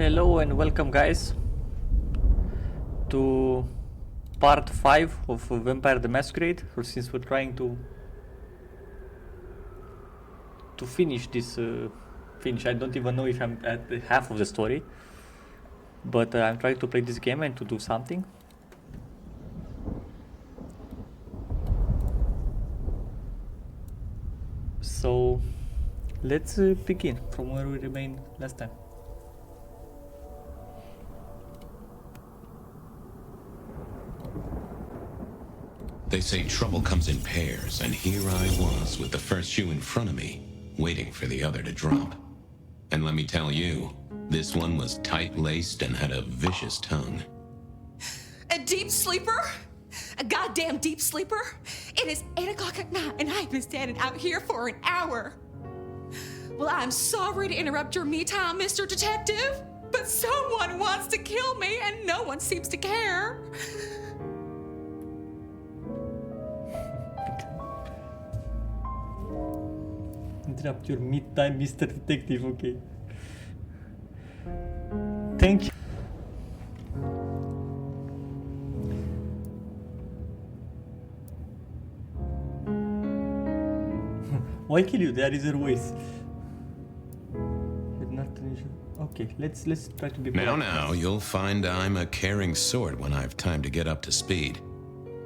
Hello and welcome guys to part 5 of Vampire the Masquerade. Since we're trying to finish this I don't even know if I'm at the half of the story, but I'm trying to play this game and to do something. So let's begin from where we remained last time. They say trouble comes in pairs, and here I was with the first shoe in front of me, waiting for the other to drop. And let me tell you, this one was tight-laced and had a vicious tongue. A deep sleeper? A goddamn deep sleeper? It is 8 o'clock at night and I've been standing out here for an hour. Well, I'm sorry to interrupt your me time, Mr. Detective, but someone wants to kill me and no one seems to care. Interrupt your mid-time, Mr. Detective, okay. Thank you. Why kill you? There is a voice. Okay, let's try to be polite. Now, you'll find I'm a caring sort when I've time to get up to speed.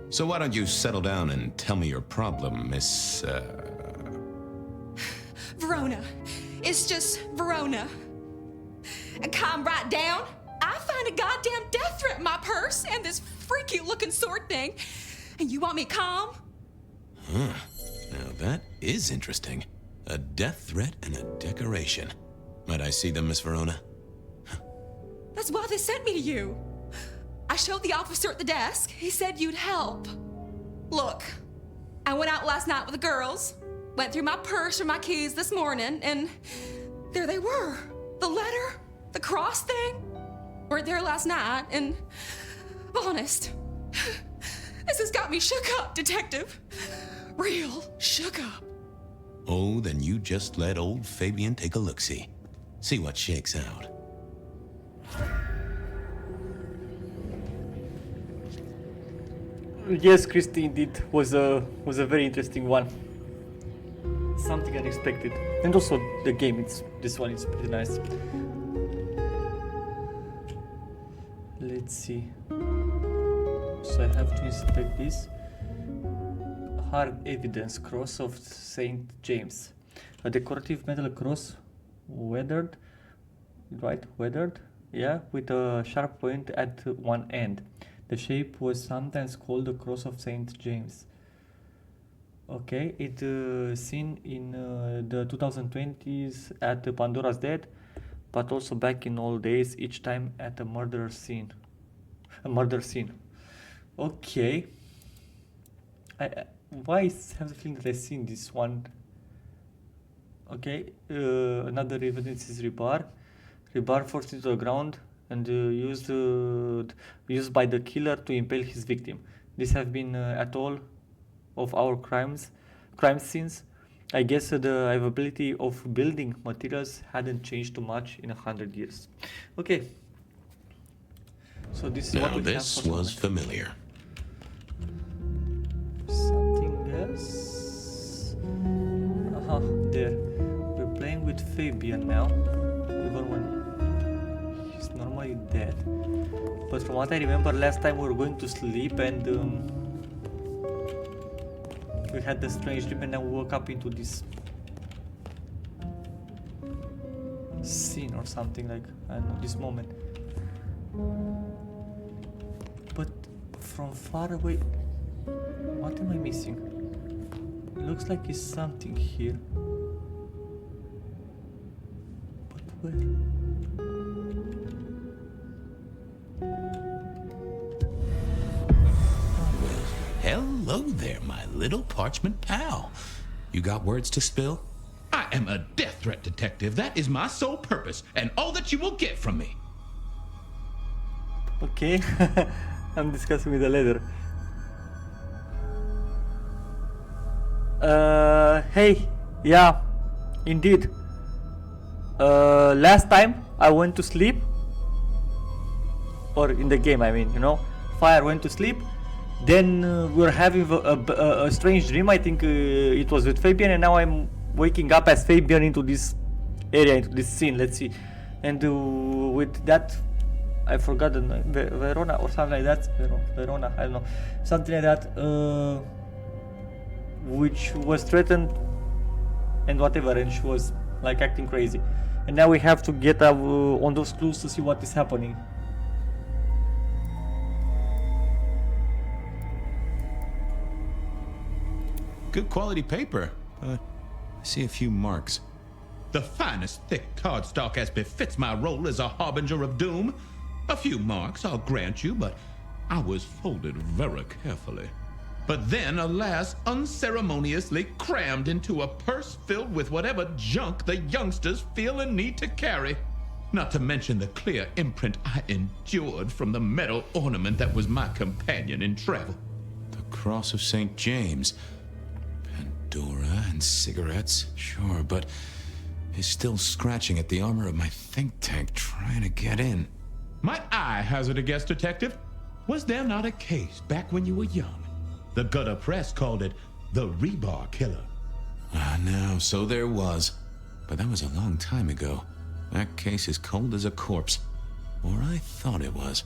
So why don't you settle down and tell me your problem, Miss, Verona. It's just Verona. And calm right down. I find a goddamn death threat in my purse and this freaky looking sword thing. And you want me calm? Huh. Now that is interesting. A death threat and a decoration. Might I see them, Miss Verona? That's why they sent me to you. I showed the officer at the desk. He said you'd help. Look, I went out last night with the girls, went through my purse for my keys this morning, and there they were. The letter, the cross thing, were there last night, and honest, this has got me shook up, Detective. Real shook up. Oh, then you just let old Fabian take a look-see. See what shakes out. Yes, Christy, indeed was a very interesting one. Something unexpected, and also the game. This one is pretty nice. Let's see. So I have to inspect this. Hard evidence cross of Saint James, a decorative metal cross, weathered, right? Weathered, yeah, with a sharp point at one end. The shape was sometimes called the cross of Saint James. Okay, it seen in the 2020s at Pandora's Dead, but also back in old days, each time at a murder scene. Okay. Why have the feeling that I've seen this one? Okay, another evidence is rebar forced into the ground and used by the killer to impale his victim. This have been at all of our crime scenes. I guess the availability of building materials hadn't changed too much in 100 years. Okay, so this is now what we this have was familiar. Something else. Aha, there. We're playing with Fabian now, even when he's normally dead. But from what I remember, last time we were going to sleep and we had the strange dream, and then we woke up into this scene or something, like, I don't know, this moment. But from far away, what am I missing? It looks like it's something here. But where? Hello there, my little parchment pal. You got words to spill? I am a death threat detective. That is my sole purpose, and all that you will get from me. Okay, I'm discussing with the letter. Hey, yeah, indeed. Last time I went to sleep or in the game, I mean, you know, Fire went to sleep. Then we were having a strange dream. I think it was with Fabian, and now I'm waking up as Fabian into this area, into this scene. Let's see, and with that, I forgot the name, Verona or something like that. Verona, I don't know, something like that, which was threatened and whatever, and she was like acting crazy. And now we have to get on those clues to see what is happening. Good quality paper. I see a few marks. The finest thick cardstock as befits my role as a harbinger of doom. A few marks, I'll grant you, but I was folded very carefully. But then, alas, unceremoniously crammed into a purse filled with whatever junk the youngsters feel a need to carry. Not to mention the clear imprint I endured from the metal ornament that was my companion in travel. The Cross of St. James. Pandora and cigarettes, sure, but he's still scratching at the armor of my think tank trying to get in. Might I hazard a guess, Detective? Was there not a case back when you were young? The gutter press called it the Rebar Killer. No, so there was. But that was a long time ago. That case is cold as a corpse. Or I thought it was.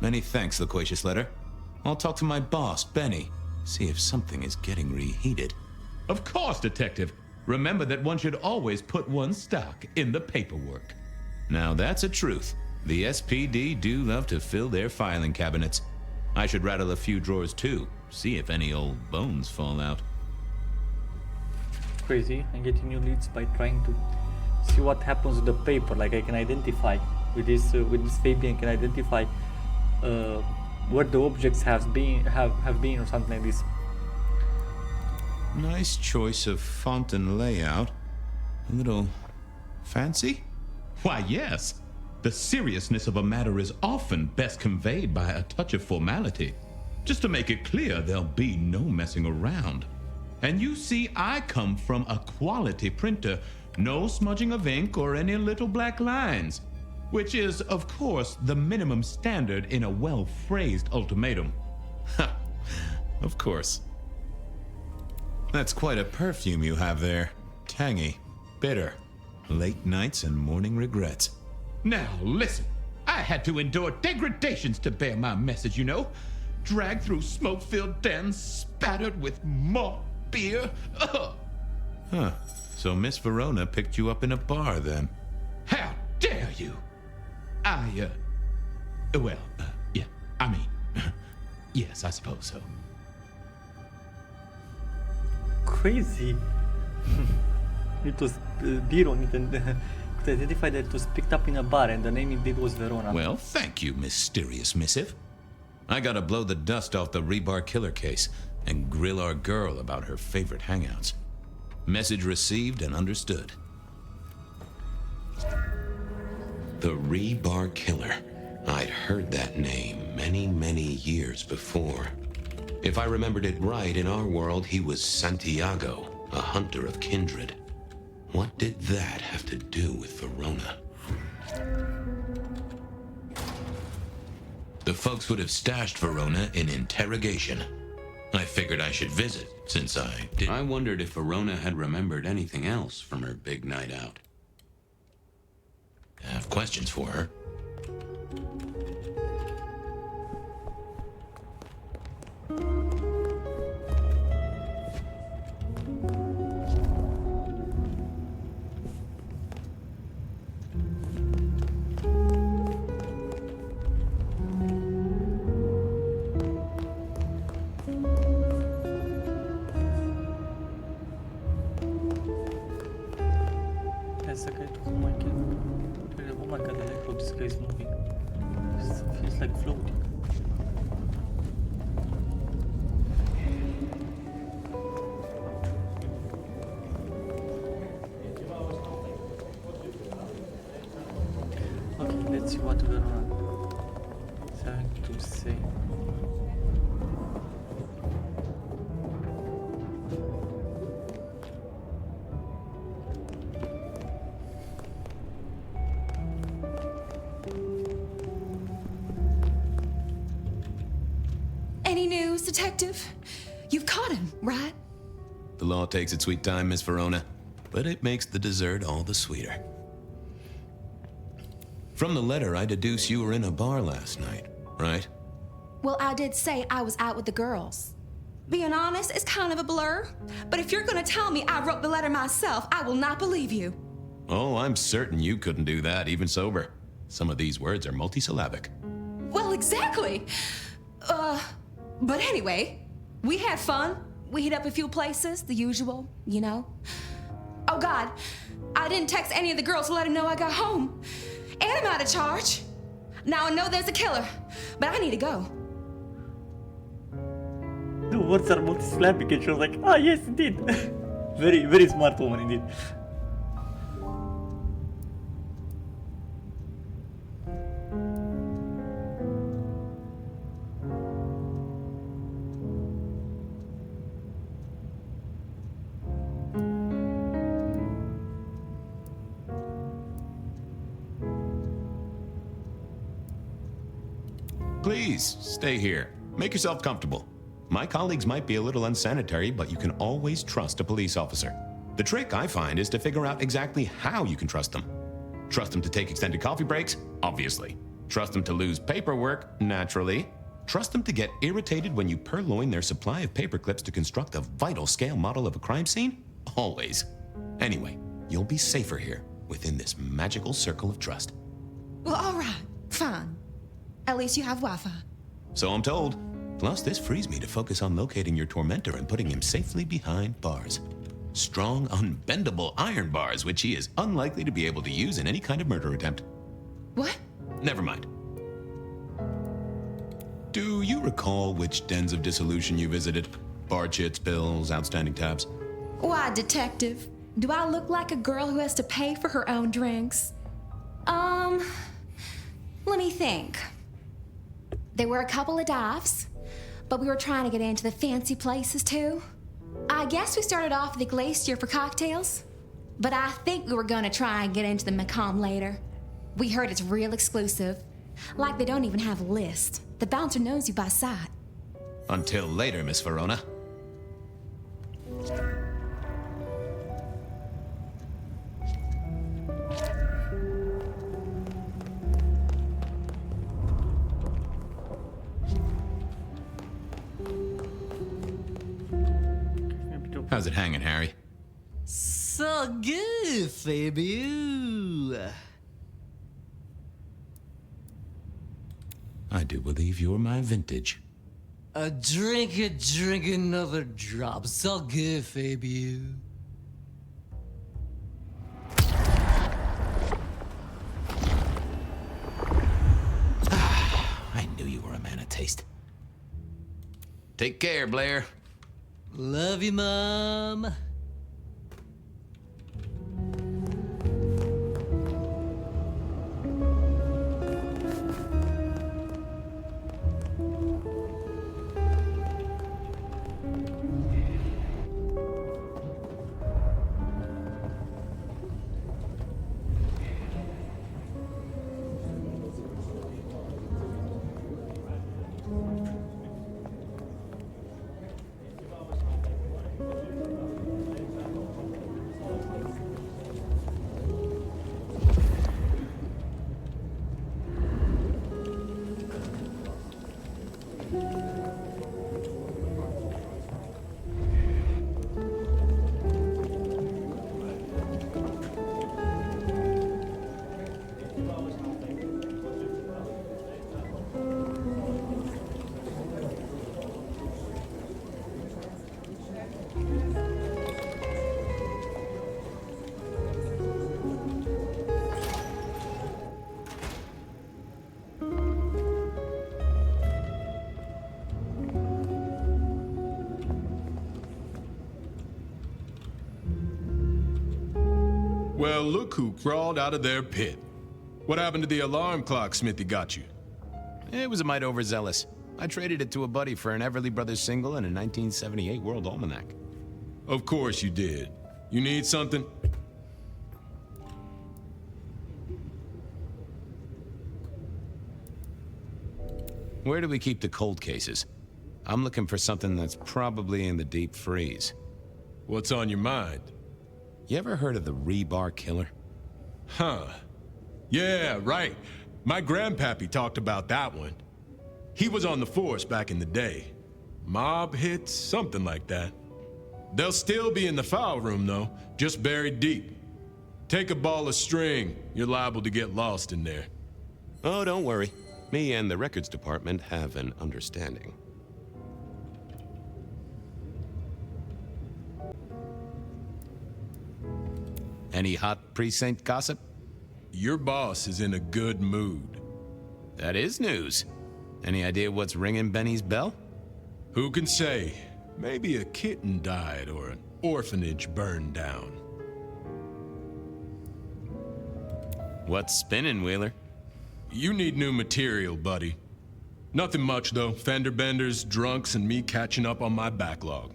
Many thanks, Loquacious Letter. I'll talk to my boss, Benny. See if something is getting reheated. Of course, Detective. Remember that one should always put one's stock in the paperwork. Now that's a truth. The SPD do love to fill their filing cabinets. I should rattle a few drawers too, see if any old bones fall out. Crazy. I'm getting new leads by trying to see what happens with the paper. Like I can identify with this Fabian, can identify where the objects have been or something like this. Nice choice of font and layout. A little fancy? Why, yes. The seriousness of a matter is often best conveyed by a touch of formality. Just to make it clear, there'll be no messing around. And you see, I come from a quality printer. No smudging of ink or any little black lines. Which is, of course, the minimum standard in a well-phrased ultimatum. Ha! Of course. That's quite a perfume you have there. Tangy, bitter, late nights and morning regrets. Now, listen. I had to endure degradations to bear my message, you know. Dragged through smoke-filled dens, spattered with malt beer. Ugh. Huh. So Miss Verona picked you up in a bar, then? How dare you? Yeah, I mean, yes, I suppose so. Crazy. It was Biro could identify that it was picked up in a bar, and the name indeed was Verona. Well, thank you, mysterious missive. I gotta blow the dust off the Rebar Killer case and grill our girl about her favorite hangouts. Message received and understood. The Rebar Killer. I'd heard that name many, many years before. If I remembered it right, in our world, he was Santiago, a hunter of kindred. What did that have to do with Verona? The folks would have stashed Verona in interrogation. I figured I should visit, since I did. I wondered if Verona had remembered anything else from her big night out. I have questions for her. That's the guy to whom I can tell you, oh my god, I like how this guy is moving. It feels like floating. Okay, let's see what Verona is having to say. Detective. You've caught him, right? The law takes its sweet time, Miss Verona, but it makes the dessert all the sweeter. From the letter, I deduce you were in a bar last night, right? Well, I did say I was out with the girls. Being honest, it's kind of a blur. But if you're gonna tell me I wrote the letter myself, I will not believe you. Oh, I'm certain you couldn't do that, even sober. Some of these words are multisyllabic. Well, exactly. But anyway, we had fun. We hit up a few places, the usual, you know. Oh God, I didn't text any of the girls to let them know I got home. And I'm out of charge. Now I know there's a killer, but I need to go. The words are multi-syllabic and she was like, ah yes indeed. Very, very smart woman indeed. Please, stay here. Make yourself comfortable. My colleagues might be a little unsanitary, but you can always trust a police officer. The trick, I find, is to figure out exactly how you can trust them. Trust them to take extended coffee breaks? Obviously. Trust them to lose paperwork? Naturally. Trust them to get irritated when you purloin their supply of paper clips to construct a vital scale model of a crime scene? Always. Anyway, you'll be safer here, within this magical circle of trust. Well, all right, fine. At least you have Wi-Fi. So I'm told. Plus, this frees me to focus on locating your tormentor and putting him safely behind bars. Strong, unbendable iron bars, which he is unlikely to be able to use in any kind of murder attempt. What? Never mind. Do you recall which dens of dissolution you visited? Bar chits, bills, outstanding tabs? Why, Detective? Do I look like a girl who has to pay for her own drinks? Let me think. There were a couple of dives, but we were trying to get into the fancy places too. I guess we started off at the Glacier for cocktails, but I think we were gonna try and get into the Macomb later. We heard it's real exclusive, like they don't even have a list. The bouncer knows you by sight. Until later, Miss Verona. How's it hanging, Harry? So good, Fabio. I do believe you're my vintage. A drink, another drop. So good, Fabio. I knew you were a man of taste. Take care, Blair. Love you, Mom. Well, look who crawled out of their pit. What happened to the alarm clock Smithy got you? It was a mite overzealous. I traded it to a buddy for an Everly Brothers single and a 1978 World Almanac. Of course you did. You need something? Where do we keep the cold cases? I'm looking for something that's probably in the deep freeze. What's on your mind? You ever heard of the rebar killer? Huh. Yeah, right. My grandpappy talked about that one. He was on the force back in the day. Mob hits, something like that. They'll still be in the file room, though, just buried deep. Take a ball of string, you're liable to get lost in there. Oh, don't worry. Me and the records department have an understanding. Any hot precinct gossip? Your boss is in a good mood. That is news. Any idea what's ringing Benny's bell? Who can say? Maybe a kitten died or an orphanage burned down. What's spinning, Wheeler? You need new material, buddy. Nothing much, though. Fender benders, drunks, and me catching up on my backlog.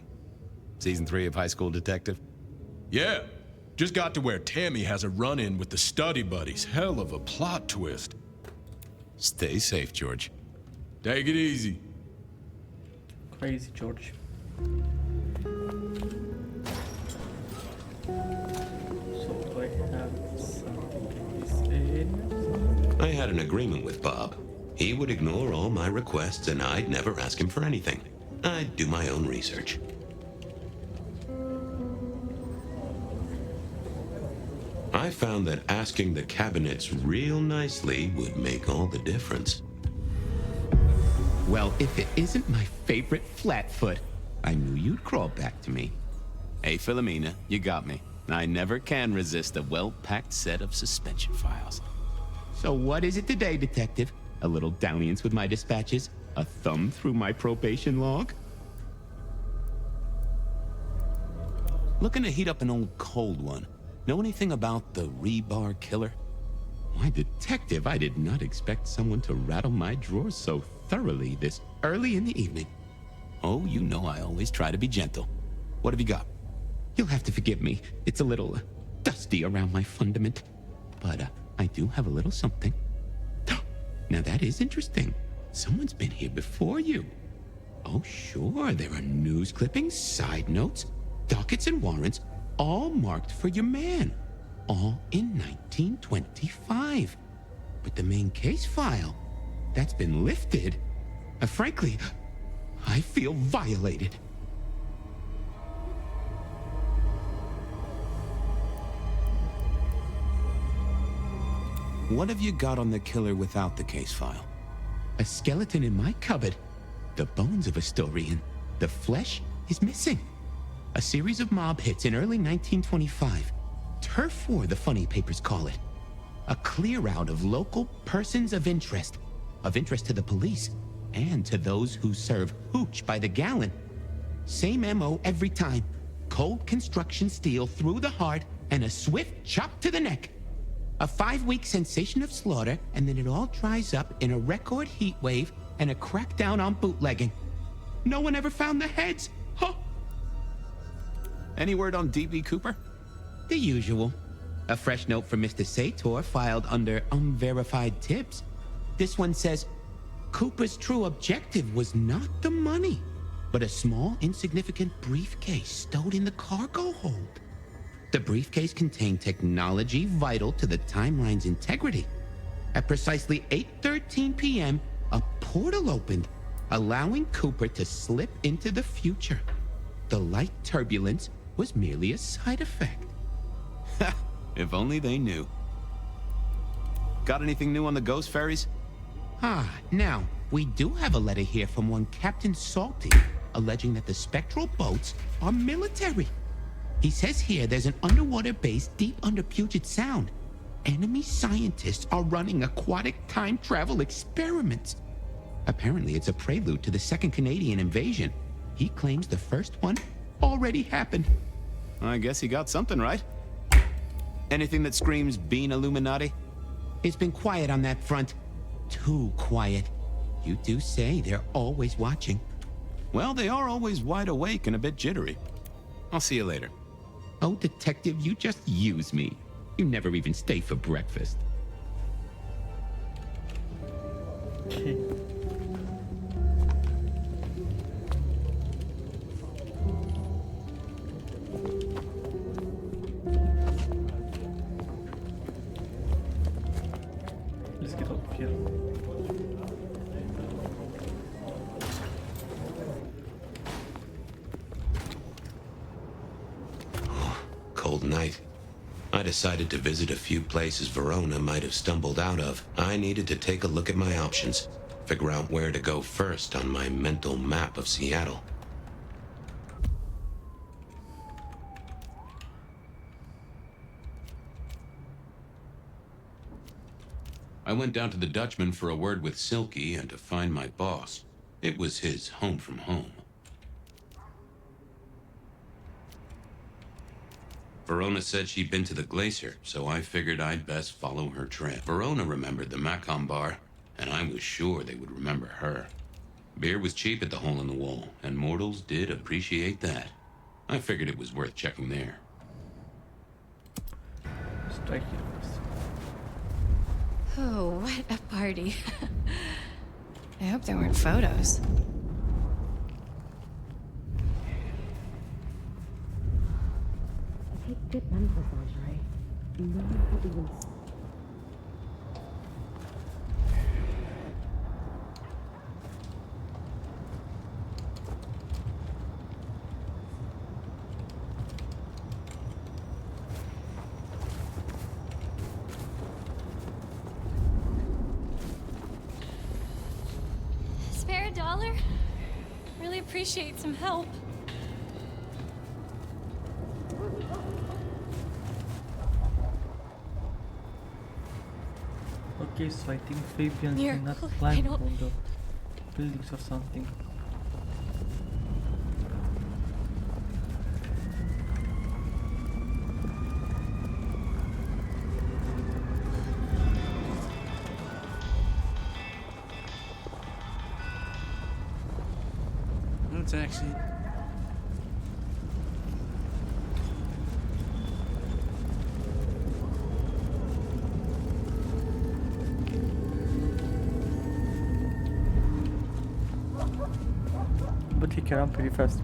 Season 3 of High School Detective? Yeah, just got to where Tammy has a run-in with the study buddies. Hell of a plot twist. Stay safe, George. Take it easy. Crazy George. So do I have something in this area? I had an agreement with Bob. He would ignore all my requests and I'd never ask him for anything. I'd do my own research. I found that asking the cabinets real nicely would make all the difference. Well, if it isn't my favorite Flatfoot, I knew you'd crawl back to me. Hey, Philomena, you got me. I never can resist a well-packed set of suspension files. So what is it today, Detective? A little dalliance with my dispatches? A thumb through my probation log? Looking to heat up an old cold one. Know anything about the rebar killer? Why, Detective, I did not expect someone to rattle my drawers so thoroughly this early in the evening. Oh, you know I always try to be gentle. What have you got? You'll have to forgive me. It's a little dusty around my fundament. But I do have a little something. Now that is interesting. Someone's been here before you. Oh, sure, there are news clippings, side notes, dockets and warrants, all marked for your man. All in 1925. But the main case file, that's been lifted. Frankly, I feel violated. What have you got on the killer without the case file? A skeleton in my cupboard. The bones of a Storian. The flesh is missing. A series of mob hits in early 1925. Turf war, the funny papers call it. A clear out of local persons of interest to the police, and to those who serve hooch by the gallon. Same MO every time. Cold construction steel through the heart and a swift chop to the neck. A 5-week sensation of slaughter, and then it all dries up in a record heat wave and a crackdown on bootlegging. No one ever found the heads. Huh. Any word on D.B. Cooper? The usual. A fresh note from Mr. Sator filed under unverified tips. This one says, Cooper's true objective was not the money, but a small, insignificant briefcase stowed in the cargo hold. The briefcase contained technology vital to the timeline's integrity. At precisely 8:13 p.m., a portal opened, allowing Cooper to slip into the future. The light turbulence was merely a side effect. If only they knew. Got anything new on the ghost ferries? Now, we do have a letter here from one Captain Salty, alleging that the spectral boats are military. He says here there's an underwater base deep under Puget Sound. Enemy scientists are running aquatic time travel experiments. Apparently, it's a prelude to the Second Canadian invasion. He claims the first one already happened. I guess he got something right. Anything that screams Bean Illuminati? It's been quiet on that front. Too quiet. You do say they're always watching. Well, they are always wide awake and a bit jittery. I'll see you later. Oh, Detective, you just use me. You never even stay for breakfast. Okay. here. Cold night. I decided to visit a few places Verona might have stumbled out of. I needed to take a look at my options, figure out where to go first on my mental map of Seattle. I went down to the Dutchman for a word with Silky and to find my boss. It was his home from home. Verona said she'd been to the Glacier, so I figured I'd best follow her trail. Verona remembered the Macom bar, and I was sure they would remember her. Beer was cheap at the Hole in the Wall, and mortals did appreciate that. I figured it was worth checking there. Strike here first. Oh, what a party. I hope there weren't photos. Take good mental lingerie. No one will even. Spare $1? Really appreciate some help. Okay, so I think Fabian Here, cannot I climb don't- on the buildings or something. No taxi. But he can run pretty fast.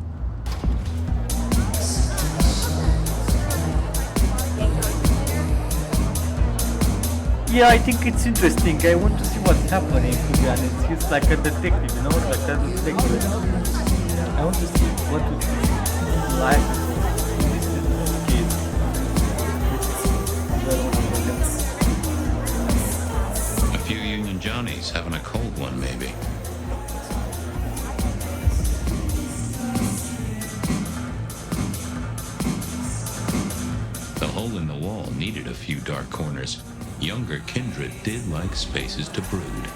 Yeah, I think it's interesting. I want to see what's happening, to be honest. He's like a detective, you know, like a detective. I want to see what would be like this case. A few Union Johnnies having a cold one, maybe. The hole in the wall needed a few dark corners. Younger kindred did like spaces to brood.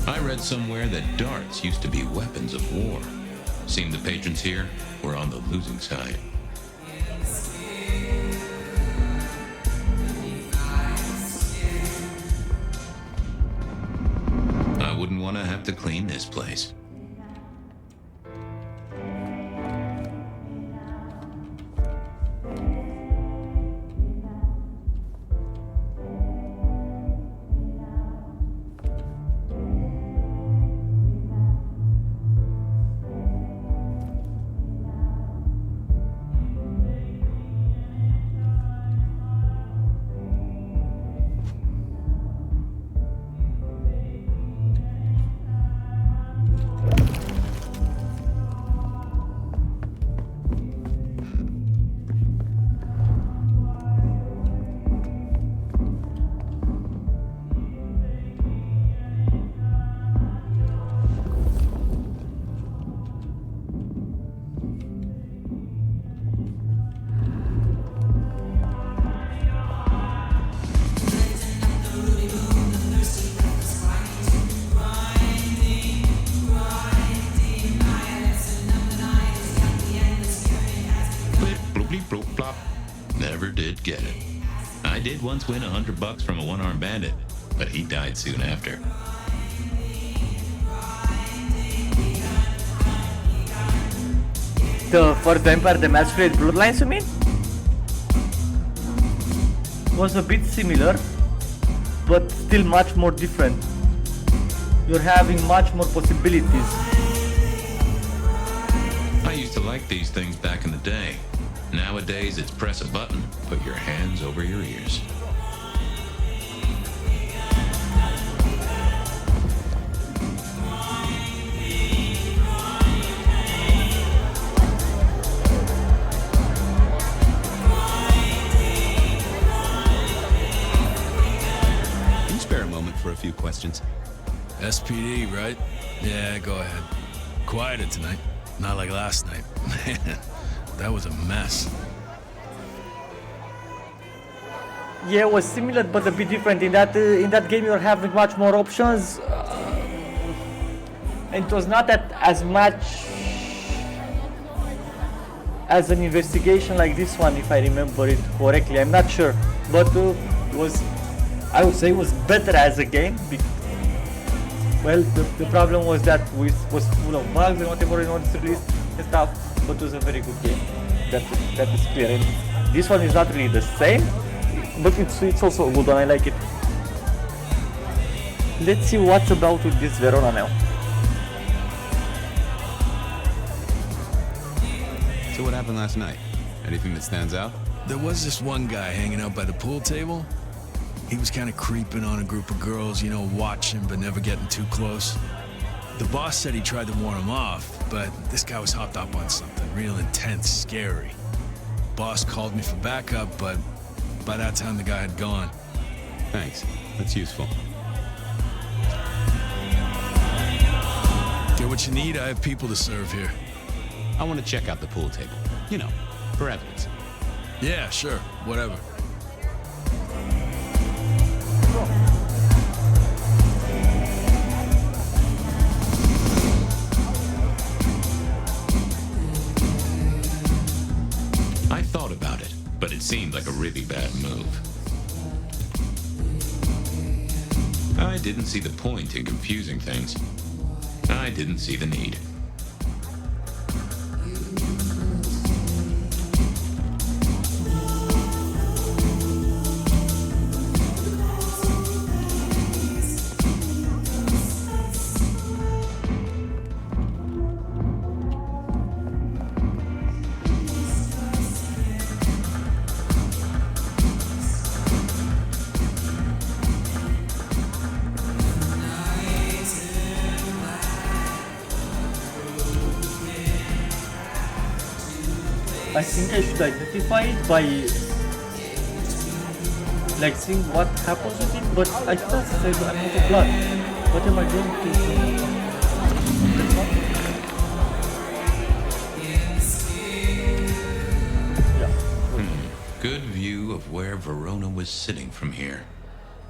I read somewhere that darts used to be weapons of war. Seemed the patrons here were on the losing side. I wouldn't want to have to clean this place. Never did get it. I did once win $100 from a one-armed bandit, but he died soon after. For Vampire the Masquerade Bloodlines, you mean? Was a bit similar, but still much more different. You're having much more possibilities. to like these things back in the day. Nowadays, it's press a button, put your hands over your ears. Can you spare a moment for a few questions? SPD, right? Yeah, go ahead. Quieter tonight. Not like last night. Man, that was a mess. Yeah, it was similar but a bit different. In that game, you're having much more options, and it was not that as much as an investigation like this one, if I remember it correctly. I'm not sure, but it was, I would say, it was better as a game. Well, the problem was that it was full of bugs and whatever in its release and stuff, but it was a very good game. That is clear. And this one is not really the same, but it's also a good one. I like it. Let's see what's about with this Verona now. So what happened last night? Anything that stands out? There was this one guy hanging out by the pool table. He was kind of creeping on a group of girls, you know, watching but never getting too close. The boss said he tried to warn him off, but this guy was hopped up on something real intense, scary. Boss called me for backup, but by that time the guy had gone. Thanks. That's useful. Get what you need, I have people to serve here. I want to check out the pool table. You know, for evidence. Yeah, sure, whatever. I thought about it, but it seemed like a really bad move. I didn't see the point in confusing things. I didn't see the need. I think I should identify it by like seeing what happens with it, but I still say that I'm out of blood. What am I going to do? Good view of where Verona was sitting from here.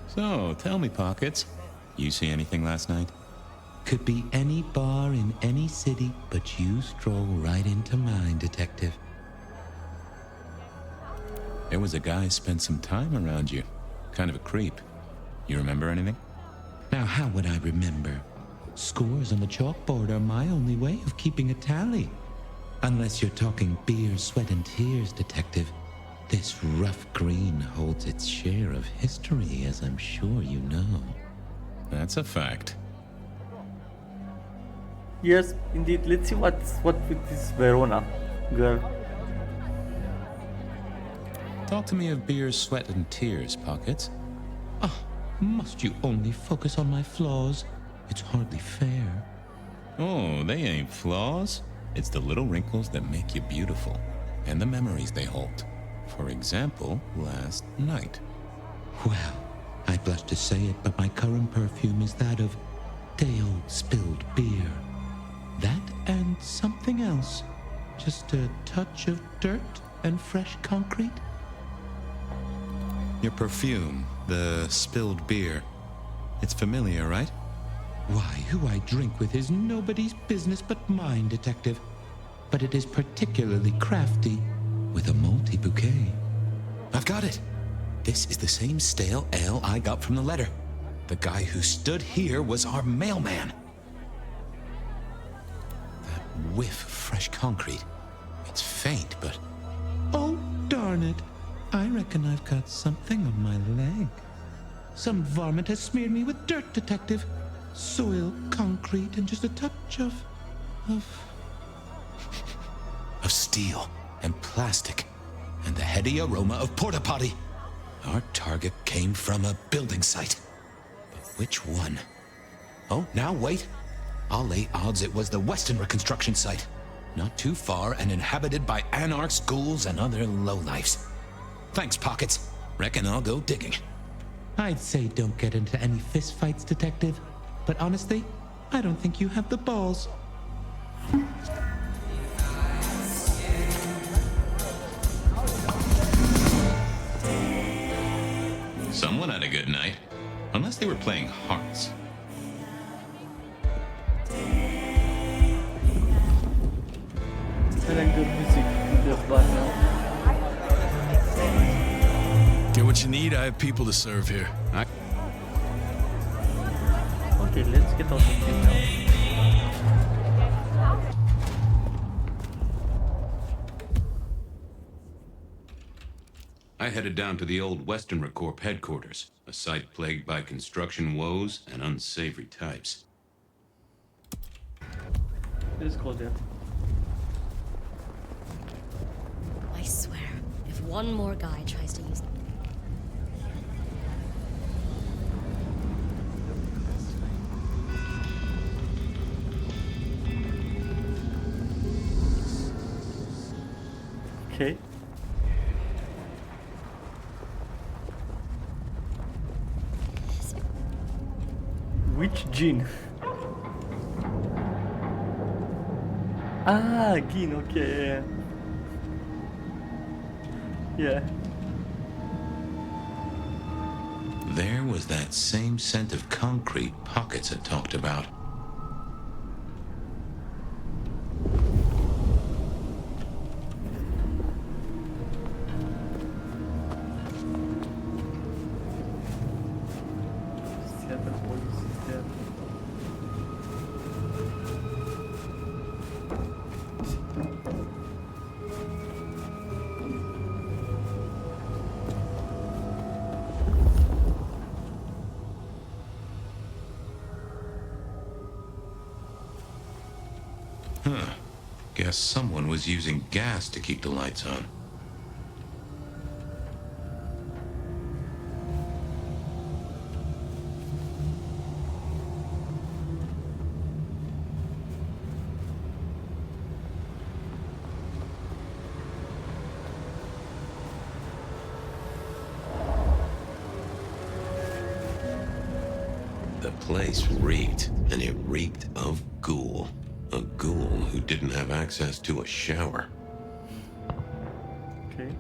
So, tell me, Pockets. You see anything last night? Could be any bar in any city, but you stroll right into mine, Detective. There was a guy spent some time around you. Kind of a creep. You remember anything? Now, how would I remember? Scores on the chalkboard are my only way of keeping a tally. Unless you're talking beer, sweat, and tears, Detective. This rough green holds its share of history, as I'm sure you know. That's a fact. Yes, indeed. Let's see what with this Verona girl. Talk to me of beer, sweat, and tears, Pockets. Ah, must you only focus on my flaws? It's hardly fair. Oh, they ain't flaws. It's the little wrinkles that make you beautiful, and the memories they hold. For example, last night. Well, I blush to say it, but my current perfume is that of day-old spilled beer. That and something else. Just a touch of dirt and fresh concrete. Your perfume, the spilled beer. It's familiar, right? Why, who I drink with is nobody's business but mine, Detective. But it is particularly crafty, with a malty bouquet. I've got it. This is the same stale ale I got from the letter. The guy who stood here was our mailman. That whiff of fresh concrete. It's faint, but... Oh, darn it. I reckon I've got something on my leg. Some varmint has smeared me with dirt, Detective. Soil, concrete, and just a touch of... of steel and plastic and the heady aroma of porta potty. Our target came from a building site. But which one? Oh, now wait. I'll lay odds it was the Western reconstruction site. Not too far and inhabited by anarchs, ghouls, and other lowlifes. Thanks, Pockets. Reckon I'll go digging. I'd say don't get into any fistfights, Detective. But honestly, I don't think you have the balls. Someone had a good night. Unless they were playing hearts. I like the music in the background. Get what you need, I have people to serve here. Okay, let's get out of here now. I headed down to the old Western Corp headquarters, a site plagued by construction woes and unsavory types. Let's go there. I swear, if one more guy tries to use Okay. Which gene? Ah, gene, okay, yeah. There was that same scent of concrete Pockets had talked about. Seattle police is there. Guess someone was using gas to keep the lights on. The place reeked, and it reeked of ghoul. A ghoul who didn't have access to a shower. Okay.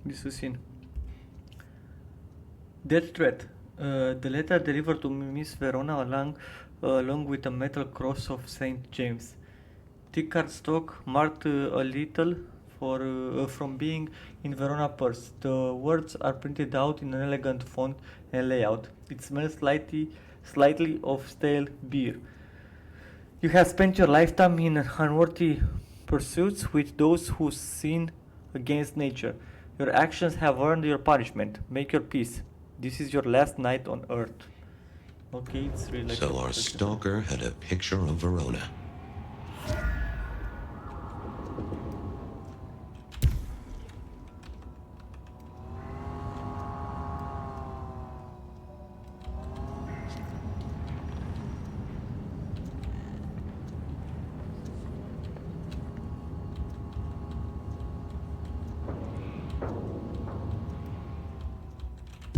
This is in. Death threat. The letter delivered to Miss Verona along with a metal cross of Saint James. Thick cardstock marked a little from being in Verona purse. The words are printed out in an elegant font and layout. It smells slightly of stale beer. You have spent your lifetime in unworthy pursuits with those who sin against nature. Your actions have earned your punishment. Make your peace. This is your last night on Earth. Okay, it's really like So our stalker had a picture of Verona.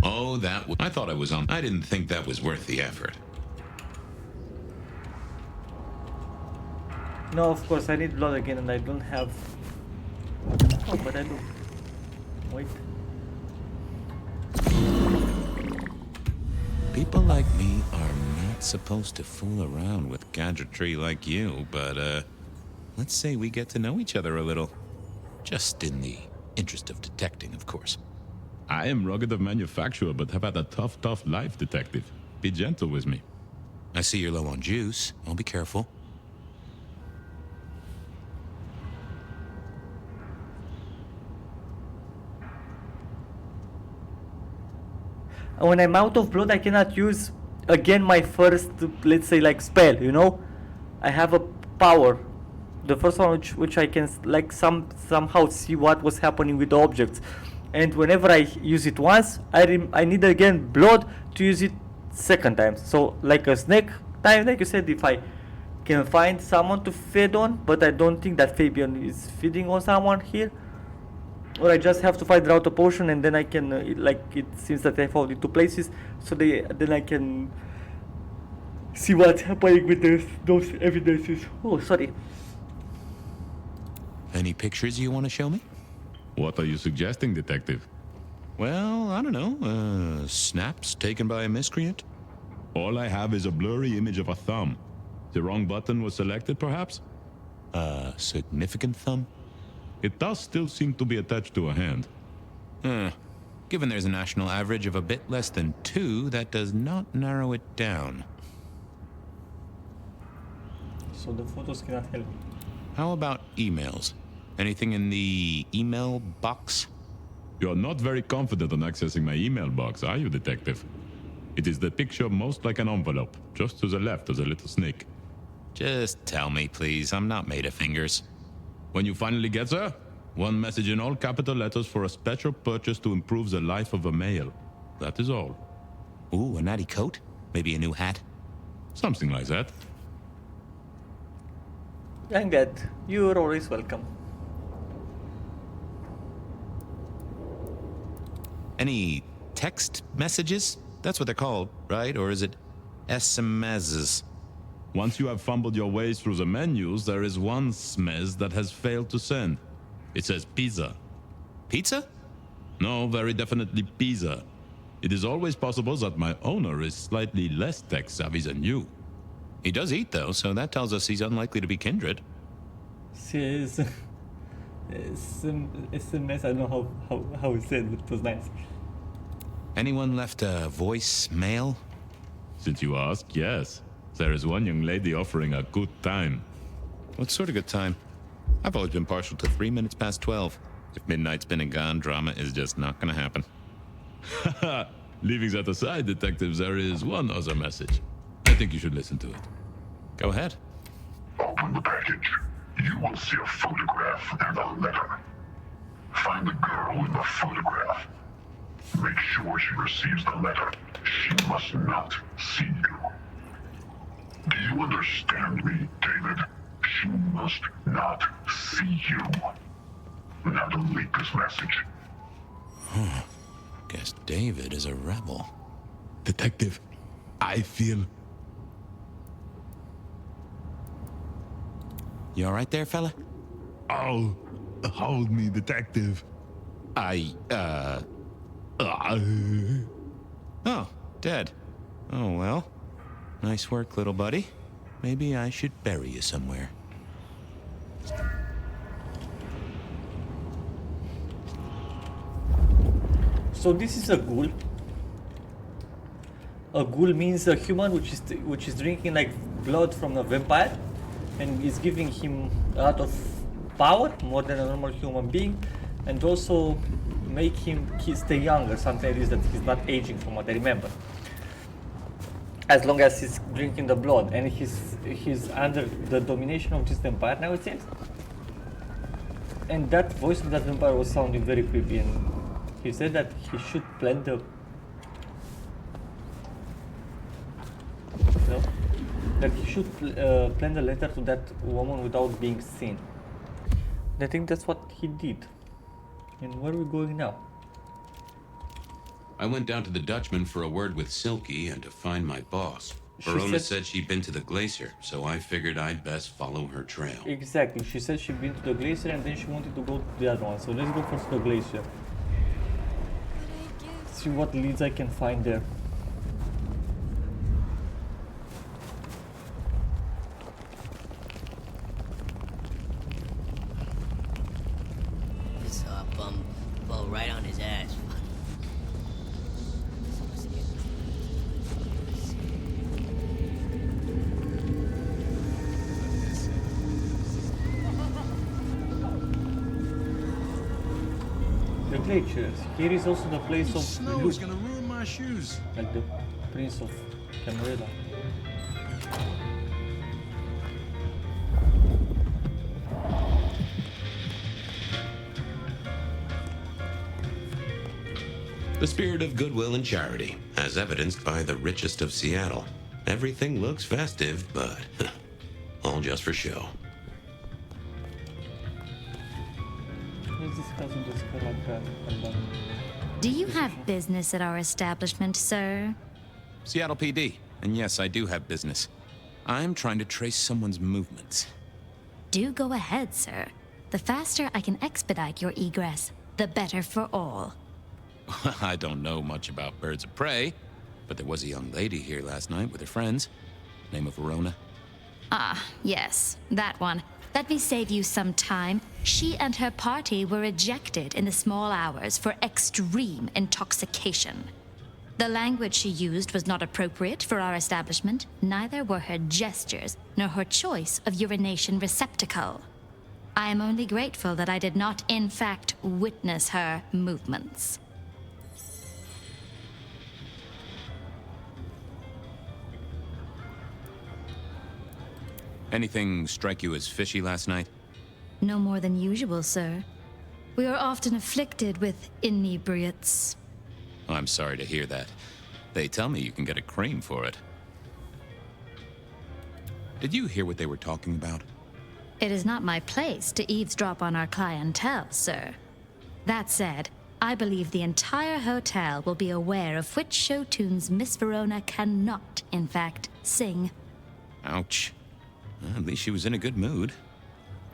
Oh, I thought I was on. I didn't think that was worth the effort. No, of course, I need blood again and I don't have... Oh, but I do. Wait. People like me are not supposed to fool around with gadgetry like you, but, let's say we get to know each other a little. Just in the interest of detecting, of course. I am rugged of manufacture, but have had a tough life, Detective. Be gentle with me. I see you're low on juice. I'll be careful. when I'm out of blood, I cannot use again my first, let's say, like spell. You know, I have a power, the first one which I can like somehow see what was happening with the objects, and whenever I use it once, I need again blood to use it second time. So like a snake time, like you said, if I can find someone to feed on, but I don't think that Fabian is feeding on someone here. Or I just have to find out a potion, and then I can, like it seems that I found it 2 places, so then I can see what's happening with those evidences. Oh, sorry. Any pictures you want to show me? What are you suggesting, Detective? Well, I don't know. Snaps taken by a miscreant? All I have is a blurry image of a thumb. The wrong button was selected, perhaps? A significant thumb? It does still seem to be attached to a hand. Given there's a national average of a bit less than 2, that does not narrow it down. So the photos cannot help. How about emails? Anything in the email box? You're not very confident on accessing my email box, are you, Detective? It is the picture most like an envelope, just to the left of the little snake. Just tell me, please. I'm not made of fingers. When you finally get there, one message in all capital letters for a special purchase to improve the life of a male. That is all. Ooh, a natty coat? Maybe a new hat? Something like that. I'm glad. You're always welcome. Any text messages? That's what they're called, right? Or is it SMSs? Once you have fumbled your way through the menus, there is one smez that has failed to send. It says pizza. Pizza? No, very definitely pizza. It is always possible that my owner is slightly less tech-savvy than you. He does eat, though, so that tells us he's unlikely to be kindred. It's a mess. I don't know how it said, but it was nice. Anyone left a voicemail? Since you ask, yes. There is one young lady offering a good time. What sort of good time? I've always been partial to 3 minutes past 12. If midnight's been and gone, drama is just not gonna happen. Haha, leaving that aside, Detective, there is one other message. I think you should listen to it. Go ahead. Open the package. You will see a photograph and a letter. Find the girl in the photograph. Make sure she receives the letter. She must not see you. Do you understand me, David? She must not see you. Now delete this message. Guess David is a rebel. Detective, I feel... You alright there, fella? Oh, hold me, Detective. Oh, dead. Oh, well. Nice work, little buddy. Maybe I should bury you somewhere. So this is a ghoul. A ghoul means a human which is drinking like blood from a vampire, and is giving him a lot of power, more than a normal human being, and also make him stay younger. Something like this, that he's not aging, from what I remember. As long as he's drinking the blood, and he's under the domination of this vampire now, it seems. And that voice of that vampire was sounding very creepy, and he said that he should plan the... No? That he should plan the letter to that woman without being seen. I think that's what he did. And where are we going now? I went down to the Dutchman for a word with Silky and to find my boss. Verona said she'd been to the glacier, so I figured I'd best follow her trail. Exactly, she said she'd been to the glacier and then she wanted to go to the other one. So let's go first to the glacier. See what leads I can find there. This bum fell right on his ass. The glaciers. Here is also the place of Snow Luke. is gonna ruin my my shoes. Like the Prince of Camarilla. The spirit of goodwill and charity, as evidenced by the richest of Seattle. Everything looks festive, but all just for show. Do you have business at our establishment, sir? Seattle PD. And yes, I do have business. I'm trying to trace someone's movements. Do go ahead, sir. The faster I can expedite your egress, the better for all. I don't know much about birds of prey, but there was a young lady here last night with her friends. Name of Verona. Ah, yes, that one. Let me save you some time. She and her party were ejected in the small hours for extreme intoxication. The language she used was not appropriate for our establishment, neither were her gestures, nor her choice of urination receptacle. I am only grateful that I did not, in fact, witness her movements. Anything strike you as fishy last night? No more than usual, sir. We are often afflicted with inebriates. I'm sorry to hear that. They tell me you can get a cream for it. Did you hear what they were talking about? It is not my place to eavesdrop on our clientele, sir. That said, I believe the entire hotel will be aware of which show tunes Miss Verona cannot, in fact, sing. Ouch. Well, at least she was in a good mood.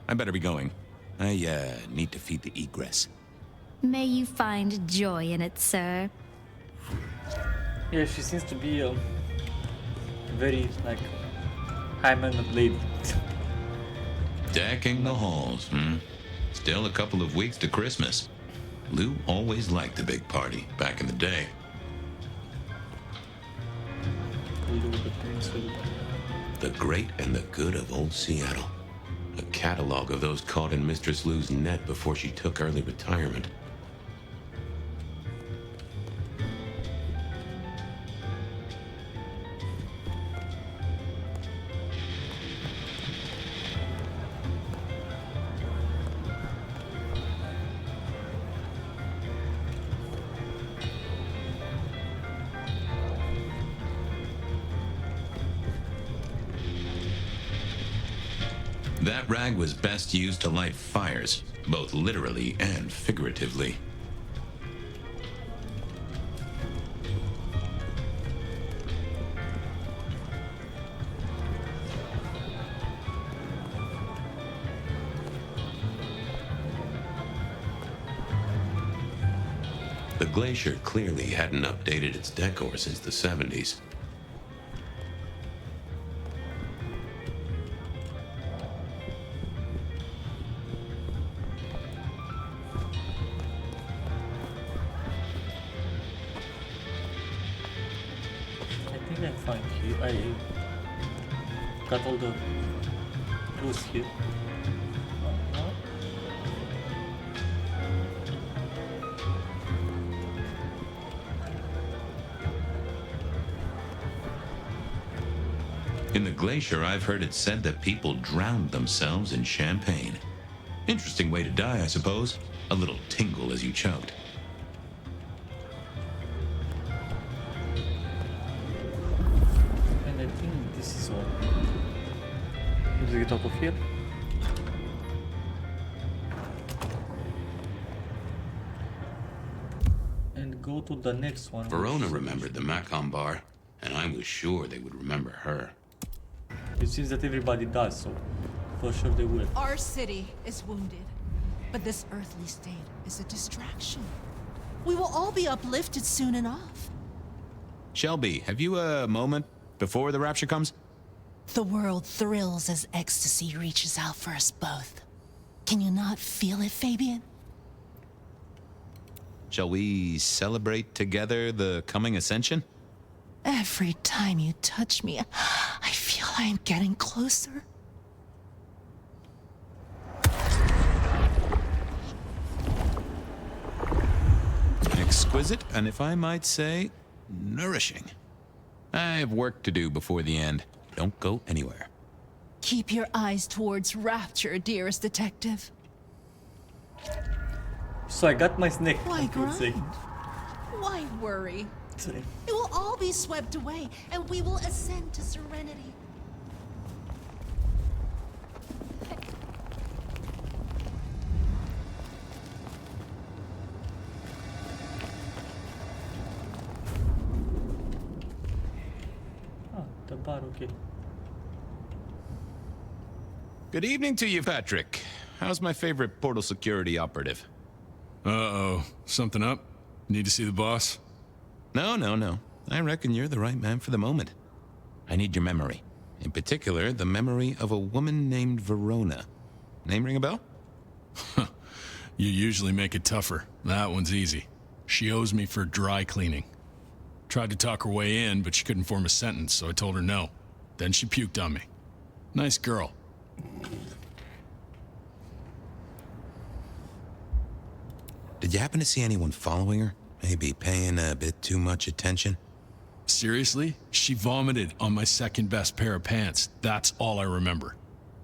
I better be going. I, need to feed the egress. May you find joy in it, sir. Yeah, she seems to be a very, like, high-mannered lady. Decking the halls, Still a couple of weeks to Christmas. Lou always liked a big party back in the day. The great and the good of old Seattle. A catalog of those caught in Mistress Lou's net before she took early retirement. That rag was best used to light fires, both literally and figuratively. The glacier clearly hadn't updated its decor since the 70s. I got all the clues here. In the glacier, I've heard it said that people drowned themselves in champagne. Interesting way to die, I suppose. A little tingle as you choked. And I think this is all. Let's get out of here. And go to the next one. Verona remembered the Macom bar, and I was sure they would remember her. It seems that everybody does, so for sure they will. Our city is wounded, but this earthly state is a distraction. We will all be uplifted soon enough. Shelby, have you a moment before the rapture comes? The world thrills as ecstasy reaches out for us both. Can you not feel it, Fabian? Shall we celebrate together the coming ascension? Every time you touch me, I feel I'm getting closer. Exquisite, and if I might say, nourishing. I have work to do before the end. Don't go anywhere. Keep your eyes towards Rapture, dearest detective. So I got my snake. Why let's see. grind? Why worry? Sorry. It will all be swept away, and we will ascend to serenity. Ah, the bar, okay. Good evening to you, Patrick. How's my favorite portal security operative? Uh-oh. Something up? Need to see the boss? No. I reckon you're the right man for the moment. I need your memory. In particular, the memory of a woman named Verona. Name ring a bell? You usually make it tougher. That one's easy. She owes me for dry cleaning. Tried to talk her way in, but she couldn't form a sentence, so I told her no. Then she puked on me. Nice girl. Did you happen to see anyone following her? Maybe paying a bit too much attention? Seriously? She vomited on my second best pair of pants. That's all I remember.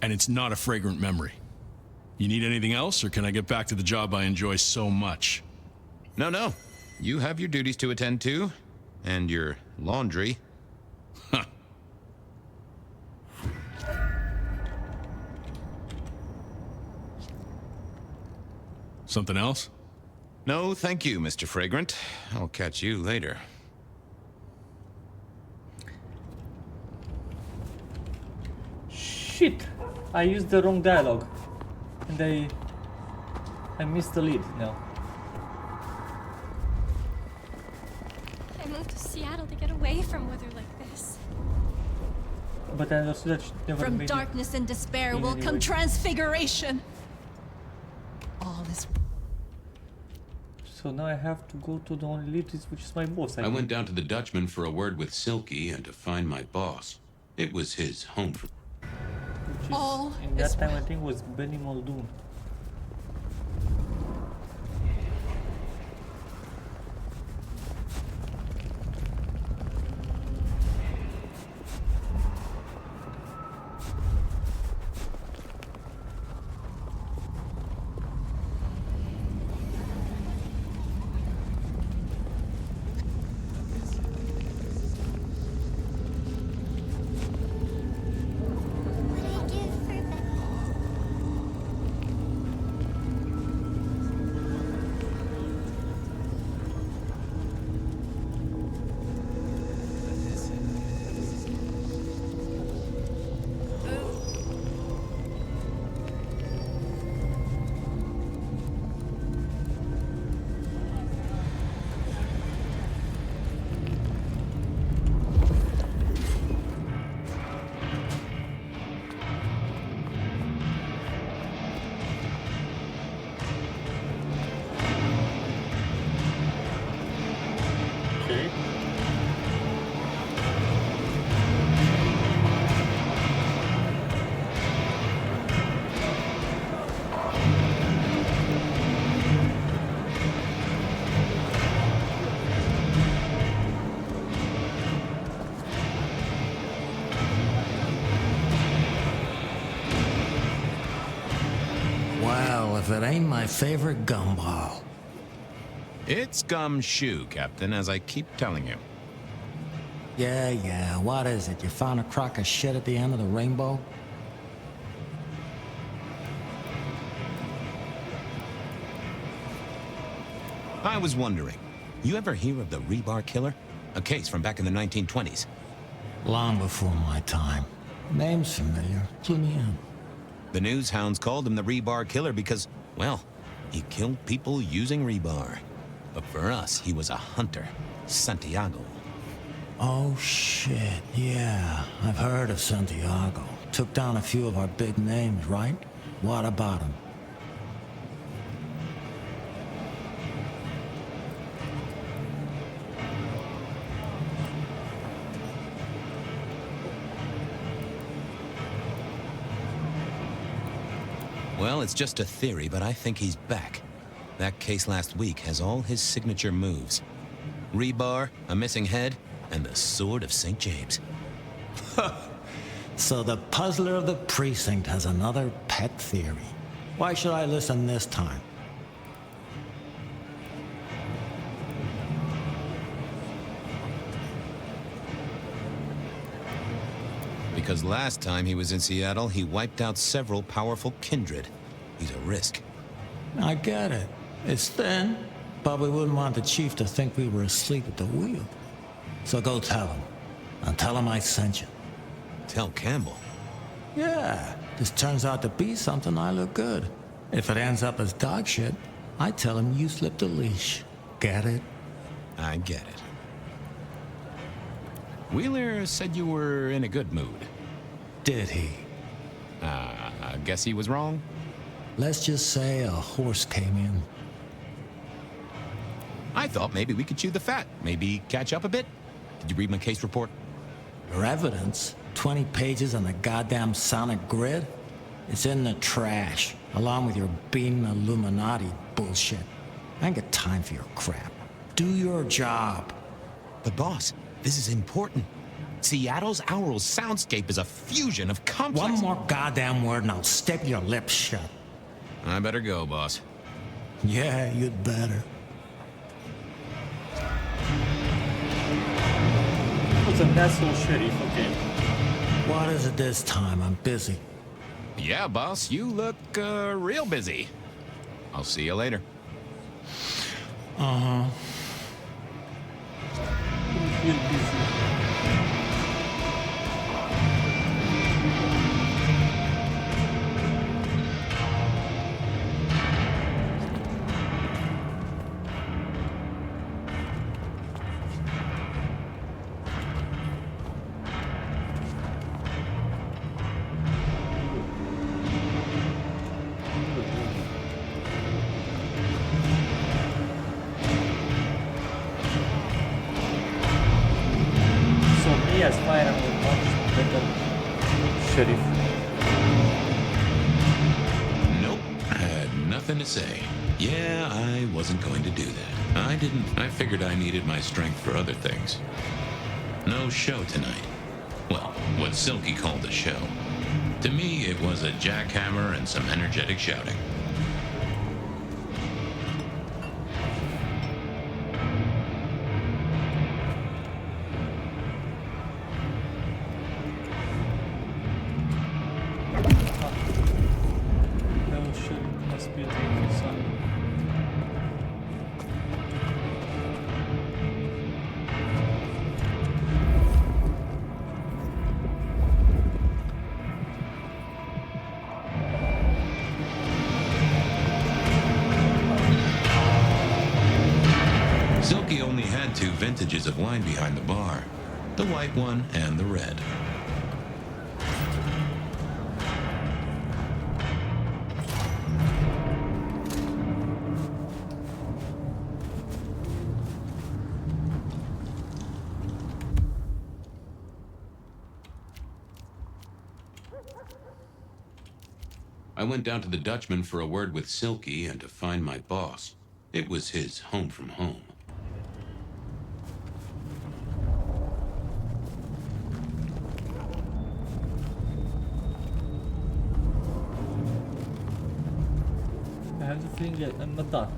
And it's not a fragrant memory. You need anything else, or can I get back to the job I enjoy so much? No. You have your duties to attend to, and your laundry. Huh. Something else? No, thank you, Mr. Fragrant. I'll catch you later. Shit! I used the wrong dialogue. And I missed the lead now. I moved to Seattle to get away from weather like this. But I understood that she never From made it. darkness and despair in will any come way. transfiguration. All is So now I have to go to the only lead, which is my boss. I went down to the Dutchman for a word with Silky and to find my boss. It was his home. Which is, all in that is time, I well. think was Benny Muldoon. Okay. Well, if it ain't my favorite gumball. It's gumshoe, Captain, as I keep telling you. Yeah, what is it? You found a crock of shit at the end of the rainbow? I was wondering, you ever hear of the Rebar Killer? A case from back in the 1920s. Long before my time. Name's familiar. Clue me in. The news hounds called him the Rebar Killer because, well, he killed people using rebar. But for us, he was a hunter. Santiago. Oh, shit. Yeah, I've heard of Santiago. Took down a few of our big names, right? What about him? Well, it's just a theory, but I think he's back. That case last week has all his signature moves. rebar, a missing head, and the sword of St. James. So the puzzler of the precinct has another pet theory. Why should I listen this time? Because last time he was in Seattle, he wiped out several powerful kindred. He's a risk. I get it. It's thin, but we wouldn't want the chief to think we were asleep at the wheel. So go tell him. And tell him I sent you. Tell Campbell? Yeah, this turns out to be something I look good. If it ends up as dog shit, I tell him you slipped a leash. Get it? I get it. Wheeler said you were in a good mood. Did he? I guess he was wrong. Let's just say a horse came in. I thought maybe we could chew the fat. Maybe catch up a bit. Did you read my case report? Your evidence? 20 pages on the goddamn sonic grid? It's in the trash, along with your being Illuminati bullshit. I ain't got time for your crap. Do your job. But boss, this is important. Seattle's aural soundscape is a fusion of complex... One more goddamn word and I'll staple your lips shut. I better go, boss. Yeah, you'd better. It was an asshole sheriff, okay. What is it this time? I'm busy. Yeah, boss, you look real busy. I'll see you later. Uh-huh. Real busy. Yes, fire and much better sheriff. Nope, I had nothing to say. Yeah, I wasn't going to do that. I figured I needed my strength for other things. No show tonight. Well, what Silky called a show. To me, it was a jackhammer and some energetic shouting. Silky only had two vintages of wine behind the bar, the white one and the red. I went down to the Dutchman for a word with Silky and to find my boss. It was his home from home. I have the feeling that I'm not done.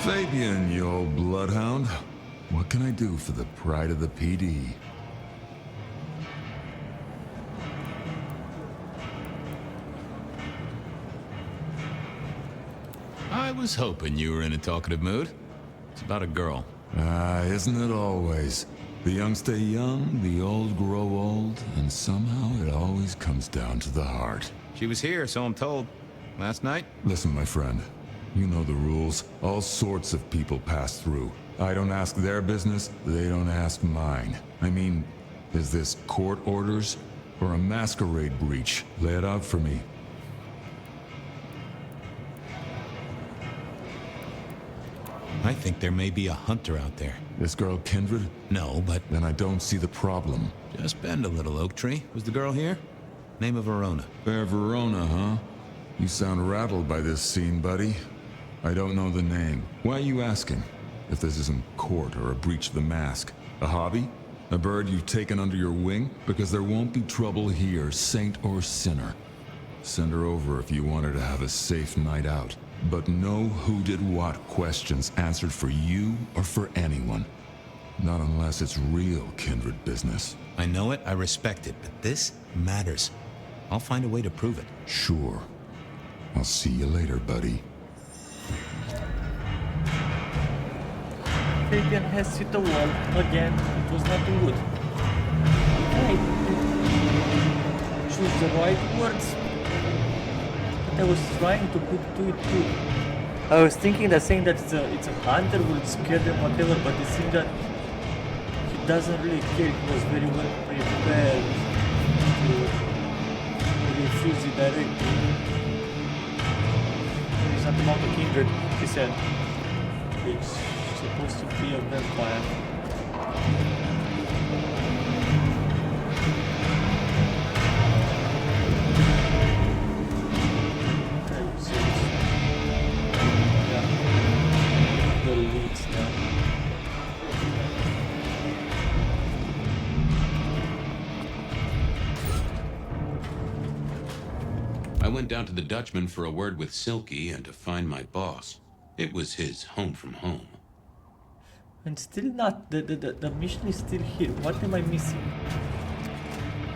Fabian, you old bloodhound. What can I do for the pride of the PD? I was hoping you were in a talkative mood. It's about a girl. Isn't it always? The young stay young, the old grow old, and somehow it always comes down to the heart. She was here, so I'm told. Last night? Listen, my friend. You know the rules. All sorts of people pass through. I don't ask their business, they don't ask mine. I mean, is this court orders or a masquerade breach? Lay it out for me. I think there may be a hunter out there. This girl Kindred? No, but... Then I don't see the problem. Just bend a little, Oak Tree. Was the girl here? Name of Verona. Fair Verona, huh? You sound rattled by this scene, buddy. I don't know the name. Why are you asking? If this isn't court or a breach of the mask. A hobby? A bird you've taken under your wing? Because there won't be trouble here, saint or sinner. Send her over if you want her to have a safe night out. But no who did what questions answered for you or for anyone. Not unless it's real kindred business. I know it, I respect it, but this matters. I'll find a way to prove it. Sure. I'll see you later, buddy. Fabian has hit the wall again. It was nothing good. I choose the right words. But I was trying to put to it too. I was thinking that saying that it's a hunter will scare them, whatever, but it seems that he doesn't really care. He was very well prepared to refuse it directly. It's not about the kindred, he said. It's supposed to be a vampire. The leads now. I went down to the Dutchman for a word with Silky and to find my boss. It was his home from home. And still not. The mission is still here. What am I missing?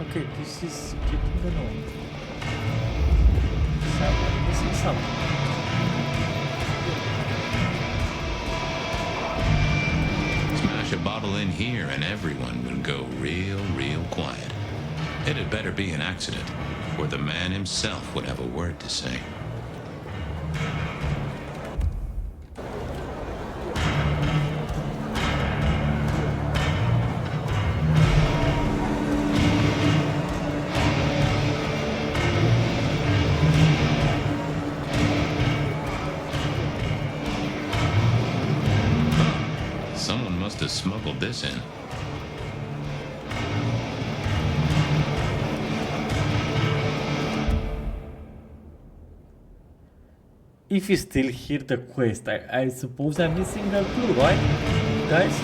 Okay, this is getting annoying. I'm missing something. Smash a bottle in here and everyone would go real quiet. It had better be an accident, or the man himself would have a word to say. Someone must have smuggled this in. If you still hear the quest, I suppose I'm missing a clue, right, guys?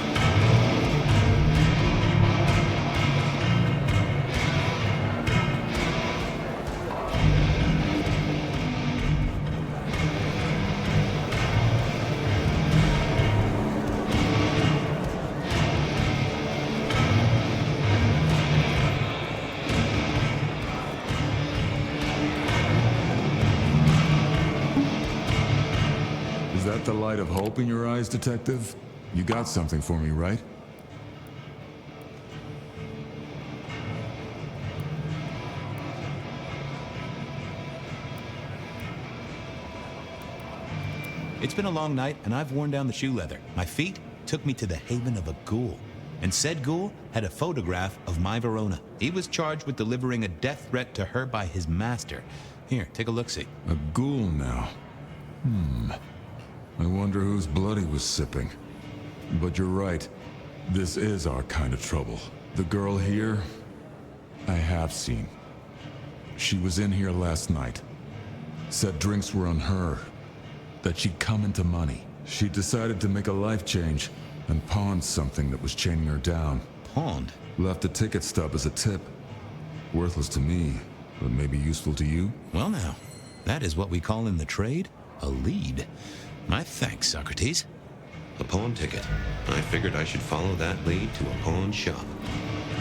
Is that the light of hope in your eyes, Detective? You got something for me, right? It's been a long night, and I've worn down the shoe leather. My feet took me to the haven of a ghoul. And said ghoul had a photograph of my Verona. He was charged with delivering a death threat to her by his master. Here, take a look-see. A ghoul now. I wonder whose blood he was sipping. But you're right. This is our kind of trouble. The girl here, I have seen. She was in here last night. Said drinks were on her. That she'd come into money. She decided to make a life change and pawned something that was chaining her down. Pawned? Left a ticket stub as a tip. Worthless to me, but maybe useful to you? Well now, that is what we call in the trade a lead. My thanks, Socrates. A pawn ticket. I figured I should follow that lead to a pawn shop.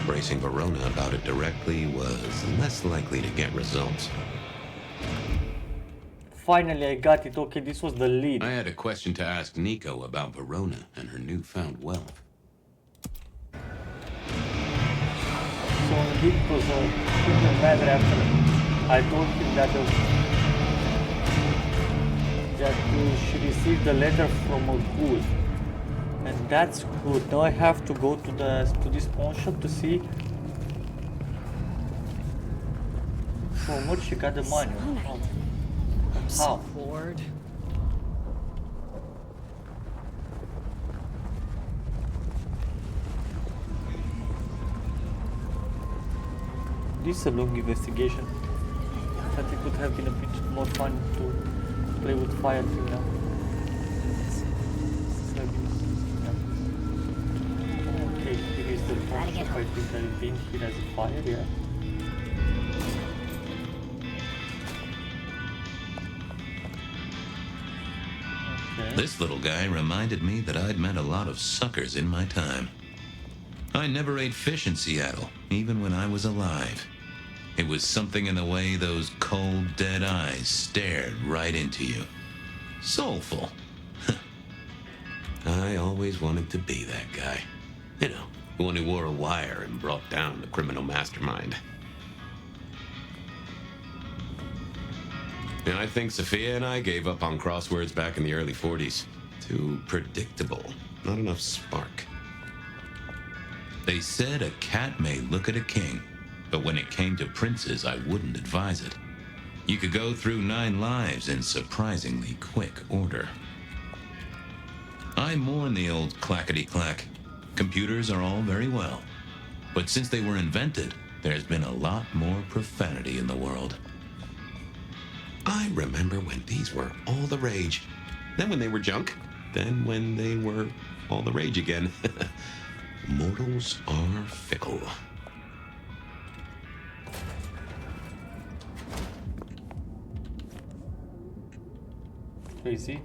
Bracing Verona about it directly was less likely to get results. Finally, I got it. Okay, this was the lead. I had a question to ask Nico about Verona and her newfound wealth. he was even better after I told him that she received a letter from a ghoul. And that's good. Now I have to go to this pawn shop to see from what she got the money. How? Bored. This is a long investigation. I thought it could have been a bit more fun to play with fire till now. Okay, here is the pawn shop. I think I've been here as a fire, yeah. This little guy reminded me that I'd met a lot of suckers in my time. I never ate fish in Seattle, even when I was alive. It was something in the way those cold, dead eyes stared right into you. Soulful. I always wanted to be that guy. You know, the one who wore a wire and brought down the criminal mastermind. And I think Sophia and I gave up on crosswords back in the early 40s. Too predictable. Not enough spark. They said a cat may look at a king, but when it came to princes, I wouldn't advise it. You could go through 9 lives in surprisingly quick order. I mourn the old clackety-clack. Computers are all very well, but since they were invented, there's been a lot more profanity in the world. I remember when these were all the rage. Then when they were junk. Then when they were all the rage again. Mortals are fickle. Crazy.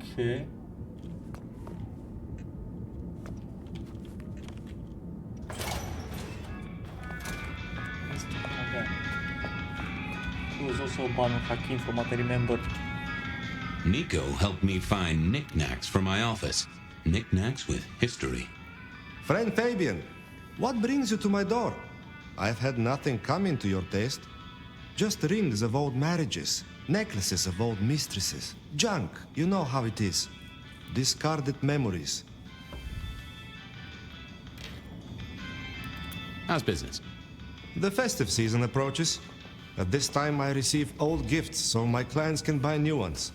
Okay. He was also Banu Hakim from what I remember. Nico helped me find knickknacks for my office. Knickknacks with history. Friend Fabian, what brings you to my door? I've had nothing coming to your taste. Just rings of old marriages, necklaces of old mistresses, junk, you know how it is. Discarded memories. How's business? The festive season approaches. At this time I receive old gifts so my clients can buy new ones.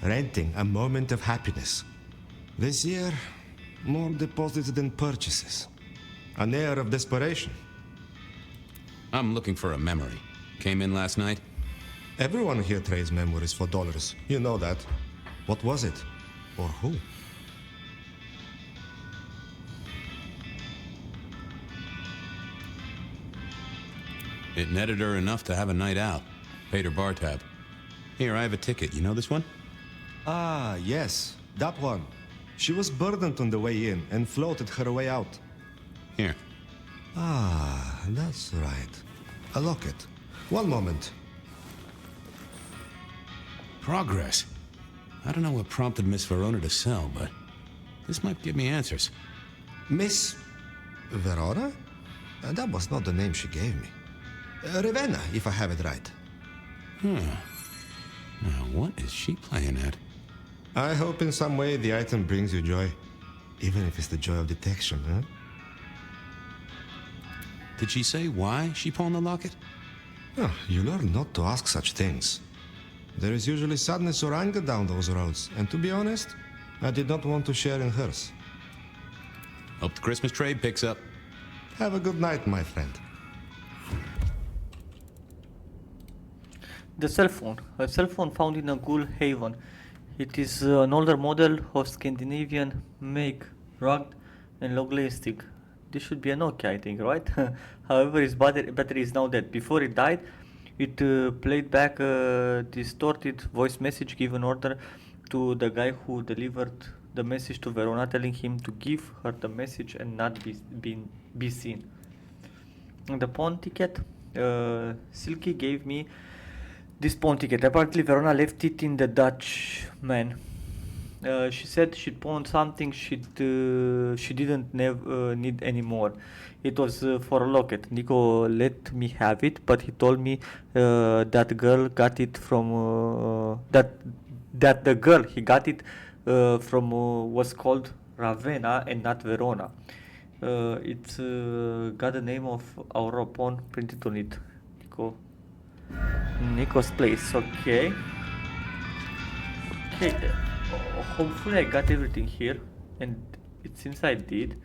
Renting a moment of happiness. This year, more deposits than purchases. An air of desperation. I'm looking for a memory. Came in last night? Everyone here trades memories for dollars. You know that. What was it? Or who? It netted her enough to have a night out. Paid her bar tab. Here, I have a ticket. You know this one? Ah, yes. That one. She was burdened on the way in and floated her way out. Here. Ah, that's right. A locket. One moment. Progress. I don't know what prompted Miss Verona to sell, but this might give me answers. Miss Verona? That was not the name she gave me. Ravenna, if I have it right. Now, what is she playing at? I hope in some way the item brings you joy. Even if it's the joy of detection, huh? Did she say why she pawned the locket? Oh, you learn not to ask such things. There is usually sadness or anger down those roads, and to be honest, I did not want to share in hers. Hope the Christmas trade picks up. Have a good night, my friend. The cell phone. A cell phone found in a ghoul haven. It is an older model of Scandinavian make, rugged and long-lasting. This should be a Nokia, I think, right? However, its battery is now dead. Before it died, it played back a distorted voice message given order to the guy who delivered the message to Verona, telling him to give her the message and not be seen. And the pawn ticket, Silky gave me this pawn ticket. Apparently Verona left it in the Dutch man. She said she'd pawned something she didn't need anymore. It was for a locket. Nico let me have it, but he told me that girl got it from that the girl he got it from was called Ravenna and not Verona. It's got the name of our pawn printed on it. Nico's place. Okay. Okay. Hopefully I got everything here, and it seems I did.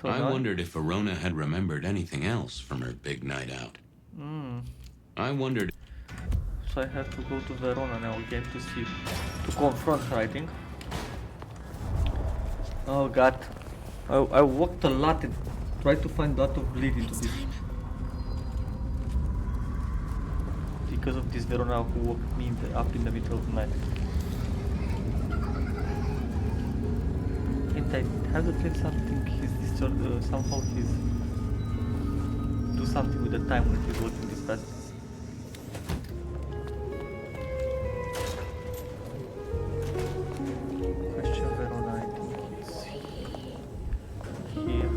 So I now wondered if Verona had remembered anything else from her big night out. I wondered. So I have to go to Verona now again to see, to confront her, I think. Oh god. I walked a lot and tried to find a lot of bleed into this. Because of this Verona who woke me up in the middle of the night. And I have to tell something, somehow he's do something with the time when he's working this fast. Question Verona, I think it's here.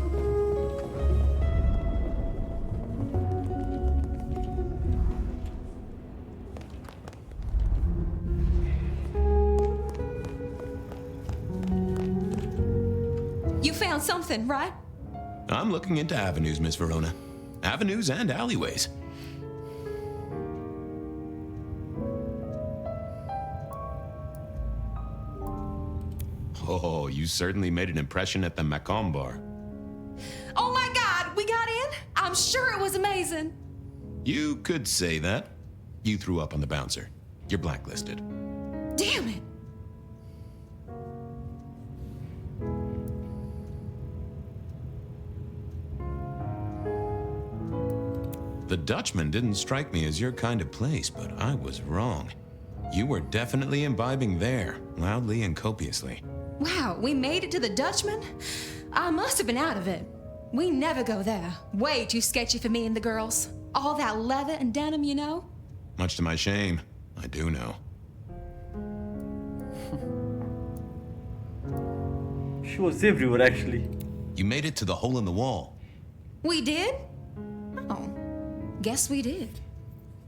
You found something, right? I'm looking into avenues, Miss Verona. Avenues and alleyways. Oh, you certainly made an impression at the Macomb bar. Oh my God, we got in? I'm sure it was amazing. You could say that. You threw up on the bouncer. You're blacklisted. Damn it. The Dutchman didn't strike me as your kind of place, but I was wrong. You were definitely imbibing there, loudly and copiously. Wow, we made it to the Dutchman? I must have been out of it. We never go there. Way too sketchy for me and the girls. All that leather and denim, you know? Much to my shame, I do know. She was everywhere, actually. You made it to the hole in the wall. We did? Oh, guess we did.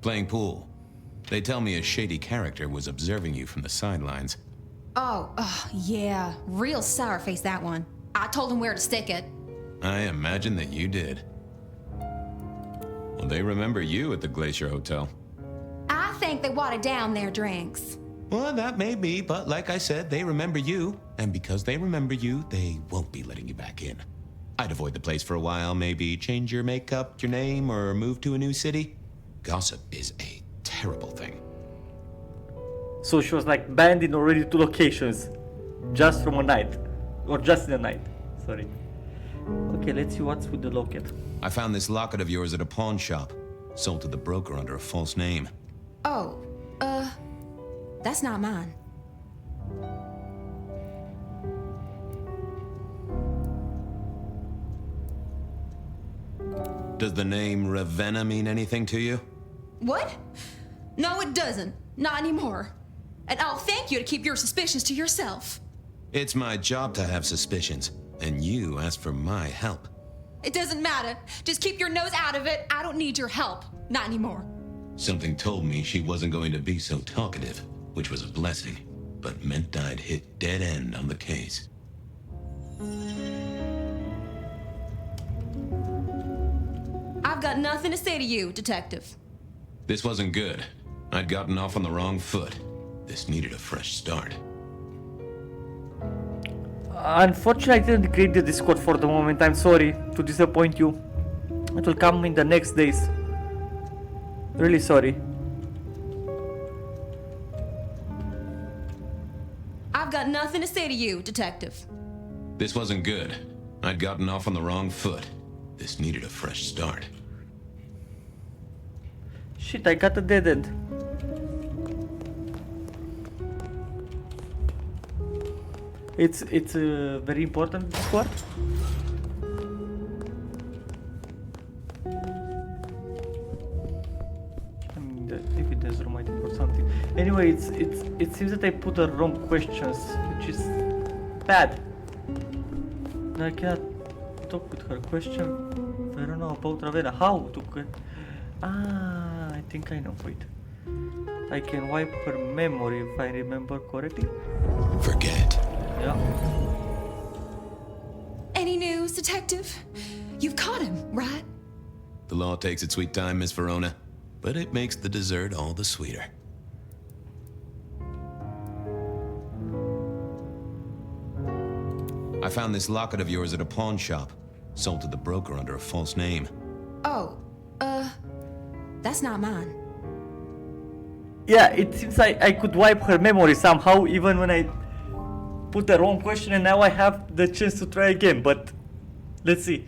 Playing pool. They tell me a shady character was observing you from the sidelines. Oh, yeah. Real sour face, that one. I told him where to stick it. I imagine that you did. Well, they remember you at the Glacier Hotel. I think they watered down their drinks. Well, that may be, but like I said, they remember you. And because they remember you, they won't be letting you back in. I'd avoid the place for a while, maybe change your makeup, your name, or move to a new city. Gossip is a terrible thing. So she was like banned in already 2 locations. Just from a night. Or just in a night. Sorry. Okay, let's see what's with the locket. I found this locket of yours at a pawn shop. Sold to the broker under a false name. Oh, that's not mine. Does the name Ravenna mean anything to you? What? No, it doesn't. Not anymore. And I'll thank you to keep your suspicions to yourself. It's my job to have suspicions, and you asked for my help. It doesn't matter. Just keep your nose out of it. I don't need your help. Not anymore. Something told me she wasn't going to be so talkative, which was a blessing, but meant I'd hit dead end on the case. I've got nothing to say to you, Detective. This wasn't good. I'd gotten off on the wrong foot. This needed a fresh start. Unfortunately, I didn't create the Discord for the moment. I'm sorry to disappoint you. It will come in the next days. Really sorry. I've got nothing to say to you, Detective. This wasn't good. I'd gotten off on the wrong foot. This needed a fresh start. Shit, I got a dead end. It's very important, Discord. the evidence room might report something. Anyway, it seems that I put the wrong questions, which is bad. Now I cannot talk with her. Question Verona about Ravenna. How to get? Ah, I think I know. Wait, I can wipe her memory if I remember correctly. Forget. Yeah. Any news, Detective? You've caught him, right? The law takes its sweet time, Miss Verona, but it makes the dessert all the sweeter. I found this locket of yours at a pawn shop, sold to the broker under a false name. Oh, that's not mine. Yeah, it seems I could wipe her memory somehow, even when I put the wrong question, and now I have the chance to try again, but let's see.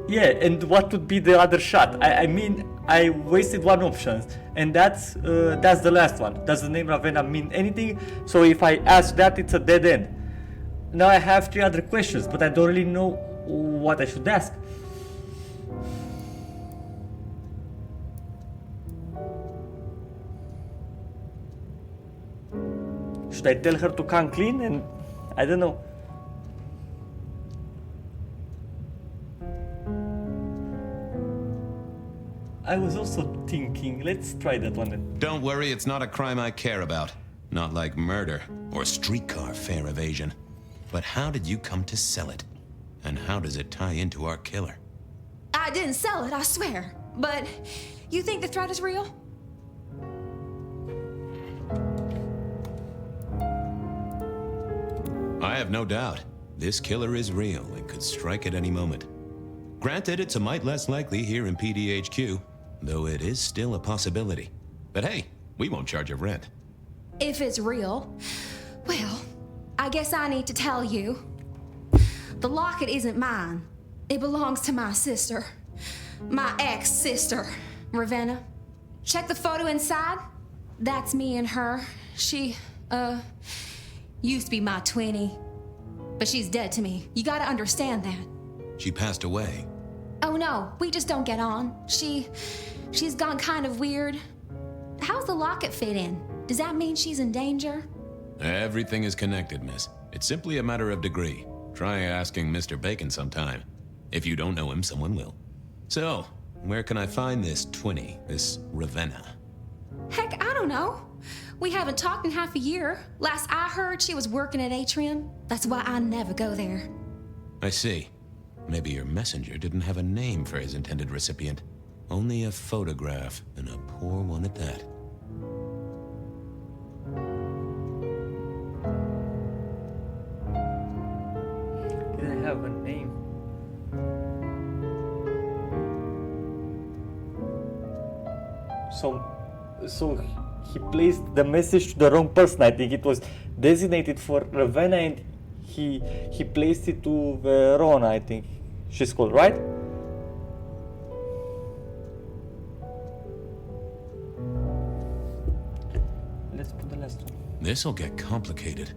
Yeah, and what would be the other shot? I mean, I wasted one option, and that's the last one. Does the name Ravenna mean anything? So if I ask that, it's a dead end. Now I have 3 other questions, but I don't really know what I should ask. Should I tell her to come clean? And I don't know. I was also thinking, let's try that one then. Don't worry, it's not a crime I care about. Not like murder or streetcar fare evasion. But how did you come to sell it? And how does it tie into our killer? I didn't sell it, I swear. But you think the threat is real? I have no doubt. This killer is real and could strike at any moment. Granted, it's a mite less likely here in PDHQ, though it is still a possibility. But hey, we won't charge a rent. If it's real, well, I guess I need to tell you. The locket isn't mine. It belongs to my sister. My ex-sister, Ravenna. Check the photo inside. That's me and her. She, used to be my twinnie. But she's dead to me. You gotta understand that. She passed away. Oh no, we just don't get on. She's gone kind of weird. How's the locket fit in? Does that mean she's in danger? Everything is connected, miss. It's simply a matter of degree. Try asking Mr. Bacon sometime. If you don't know him, someone will. So, where can I find this twinnie, this Ravenna? Heck, I don't know. We haven't talked in half a year. Last I heard, she was working at Atrium. That's why I never go there. I see. Maybe your messenger didn't have a name for his intended recipient. Only a photograph, and a poor one at that. Did I have a name? So he placed the message to the wrong person. I think it was designated for Ravenna, and he placed it to Verona, I think she's called, right? Let's put the last one. This'll get complicated.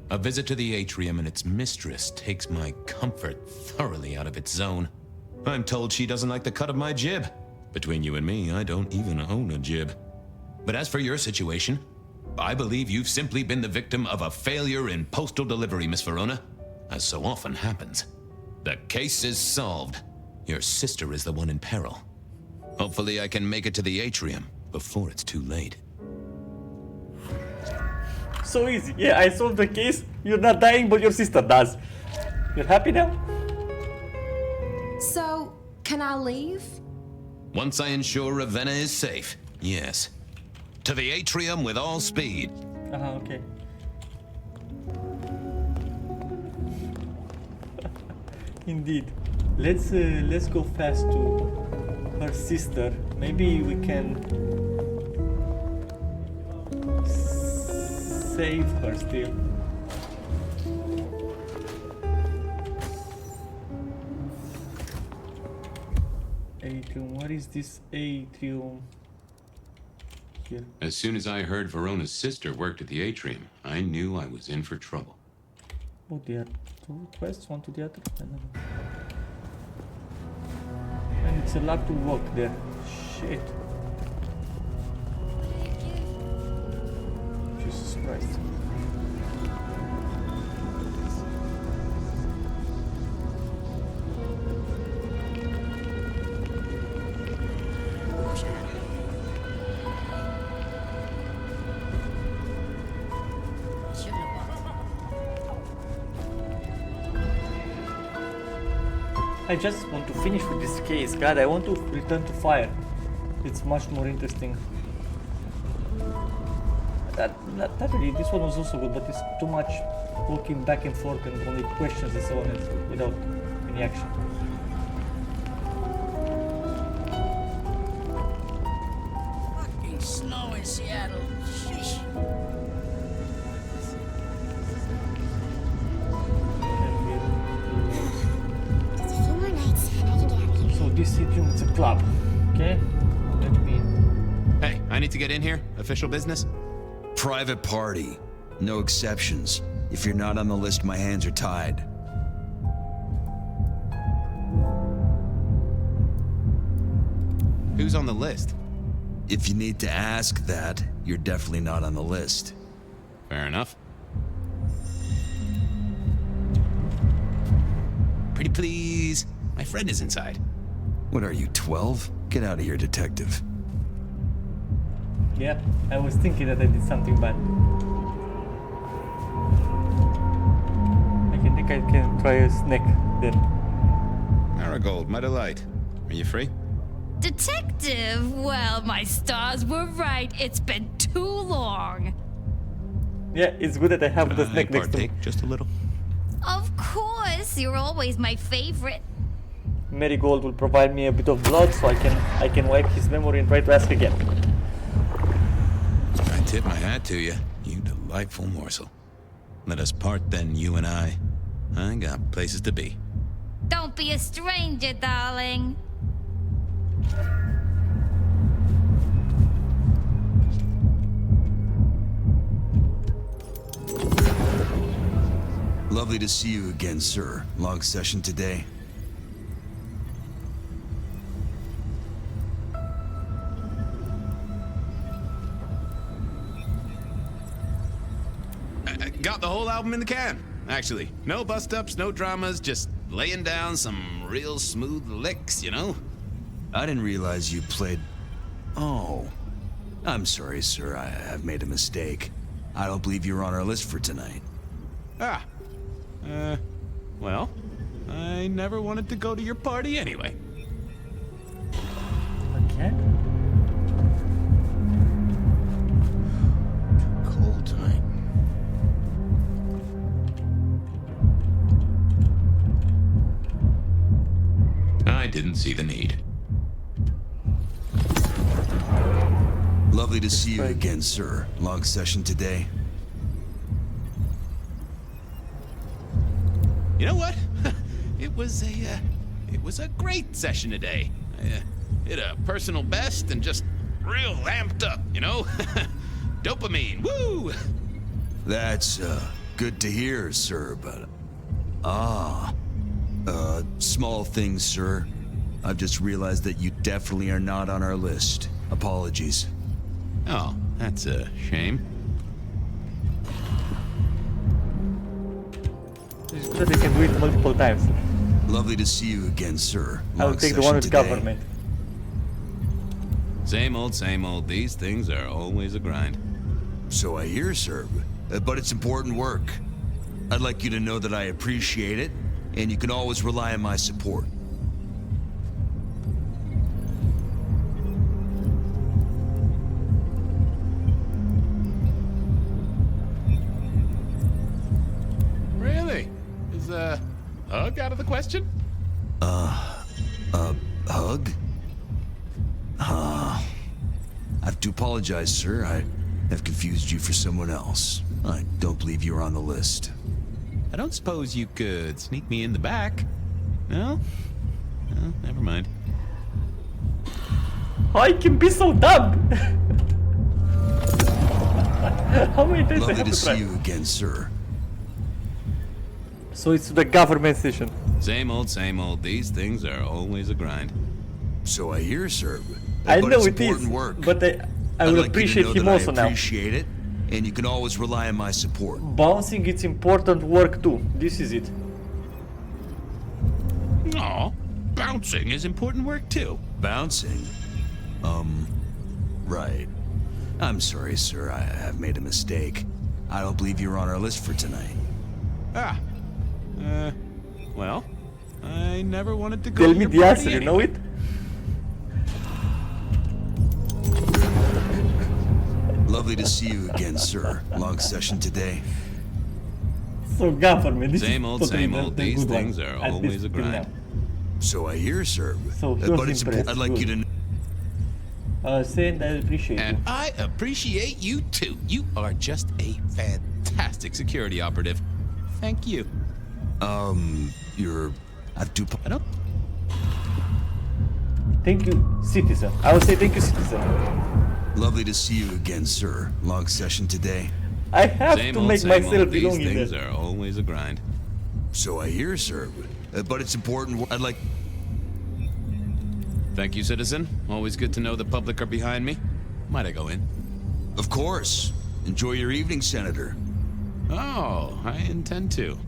A visit to the atrium and its mistress takes my comfort thoroughly out of its zone. I'm told she doesn't like the cut of my jib. Between you and me, I don't even own a jib. But as for your situation, I believe you've simply been the victim of a failure in postal delivery, Miss Verona, as so often happens. The case is solved. Your sister is the one in peril. Hopefully I can make it to the atrium before it's too late. So easy. Yeah, I solved the case. You're not dying, but your sister does. You're happy now? So, can I leave? Once I ensure Ravenna is safe, yes. To the atrium with all speed. Okay. Indeed. Let's go fast to her sister. Maybe we can save her still. atrium. Where is this atrium? Here. As soon as I heard Verona's sister worked at the atrium, I knew I was in for trouble. Oh, there are 2 quests, one to the other. I don't know. And it's a lot to walk there. Shit. Jesus Christ. I just want to finish with this case. God, I want to return to fire. It's much more interesting. Not really. This one was also good, but it's too much walking back and forth and only questions and so on without any action. Fucking snow in Seattle. Sheesh. So this atrium is a club. Okay? Let me... Hey, I need to get in here. Official business? Private party. No exceptions. If you're not on the list, my hands are tied. Who's on the list? If you need to ask that, you're definitely not on the list. Fair enough. Pretty please. My friend is inside. What are you, 12? Get out of here, detective. Yeah, I was thinking that I did something bad. I think I can try a snack then. Marigold, my delight. Are you free? Detective, well, my stars were right. It's been too long. Yeah, it's good that I have the snack next to me. Just a little. Of course, you're always my favorite. Marigold will provide me a bit of blood so I can wipe his memory and try to ask again. I tip my hat to you. You delightful morsel. Let us part then, you and I. I got places to be. Don't be a stranger, darling. Lovely to see you again, sir. Long session today. Got the whole album in the can, actually. No bust-ups, no dramas, just laying down some real smooth licks, you know? I didn't realize you played... Oh. I'm sorry, sir. I've made a mistake. I don't believe you're on our list for tonight. Ah. Well, I never wanted to go to your party anyway. Okay. Cold tonight. I didn't see the need. Lovely to see you again, sir. Long session today. You know what? It was a great session today. Hit a personal best and just real amped up, you know? Dopamine, woo! That's, good to hear, sir, but... small things, sir. I've just realized that you definitely are not on our list. Apologies. Oh, that's a shame. It's good that they can do it multiple times. Lovely to see you again, sir. I'll take the one with government. Same old, these things are always a grind. So I hear, sir, but it's important work. I'd like you to know that I appreciate it, and you can always rely on my support. Really? Is a hug out of the question? Hug? I have to apologize, sir. I have confused you for someone else. I don't believe you're on the list. I don't suppose you could sneak me in the back? No? No, never mind. How I can be so dumb? How many times I Lovely have to to try? see you again, sir. So it's the government station. Same old. These things are always a grind. So I hear, sir. I But know it's it is, important work. but I I'd will like appreciate you to him know that also I now. appreciate it, and you can always rely on my support. Bouncing, it's important work too. This is it. Aw, bouncing is important work too. Bouncing? Right. I'm sorry, sir. I've made a mistake. I don't believe you're on our list for tonight. Well, I never wanted to go Tell to me your the party answer, you know it? Lovely to see you again, sir. Long session today. So government, this Same is old. totally the These good things one, are at always least a till grind. now. So I hear, sir. So he but was it's impressed, I'd like you to know. Saying I appreciate you. And I appreciate you too. You are just a fantastic security operative. Thank you. You're... I do... I don't... Thank you, citizen. I will say thank you, citizen. Lovely to see you again, sir. Long session today. I have to make myself These belong in things there. are always a grind. So I hear, sir. But it's important. I'd like... Thank you, citizen. Always good to know the public are behind me. Might I go in? Of course. Enjoy your evening, Senator. Oh, I intend to.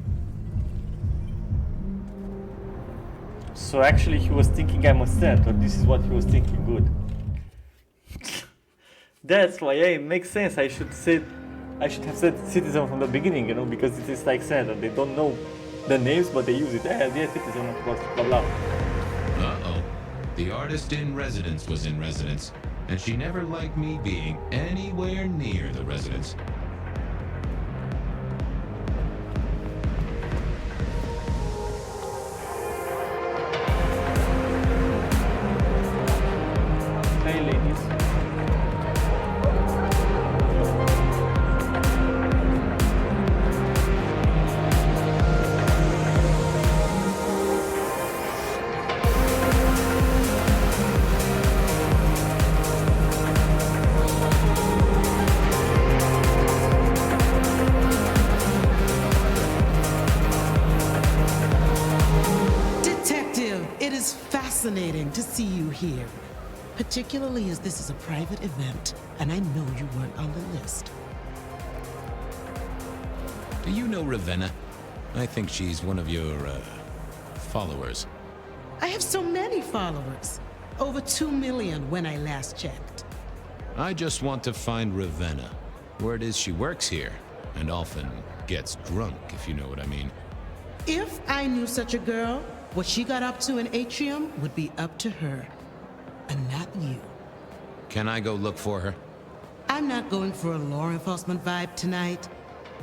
So actually he was thinking I'm a senator. This is what he was thinking. Good. That's why, yeah, it makes sense. I should have said citizen from the beginning, you know, because it is like senator. They don't know the names, but they use it. Yeah, citizen, of course, blah blah. Uh-oh. The artist in residence was in residence, and she never liked me being anywhere near the residence. Hey, ladies. Detective, it is fascinating to see you here. Particularly as this is a private event, and I know you weren't on the list. Do you know Ravenna? I think she's one of your, followers. I have so many followers. Over 2 million when I last checked. I just want to find Ravenna. Word is she works here, and often gets drunk, if you know what I mean. If I knew such a girl, what she got up to in Atrium would be up to her. And not you. Can I go look for her? I'm not going for a law enforcement vibe tonight.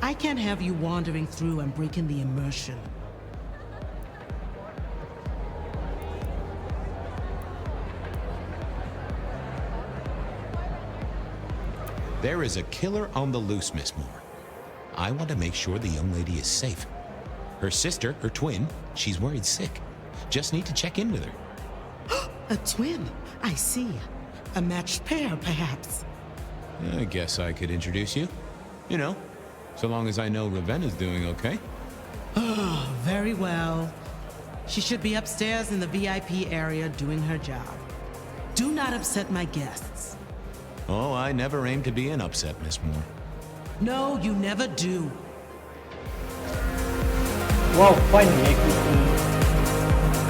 I can't have you wandering through and breaking the immersion. There is a killer on the loose, Miss Moore. I want to make sure the young lady is safe. Her sister, her twin, she's worried sick. Just need to check in with her. A twin, I see. A matched pair, perhaps. I guess I could introduce you. You know, so long as I know Ravenna's doing okay. Oh, very well. She should be upstairs in the VIP area doing her job. Do not upset my guests. Oh, I never aim to be an upset, Miss Moore. No, you never do. Wow, finally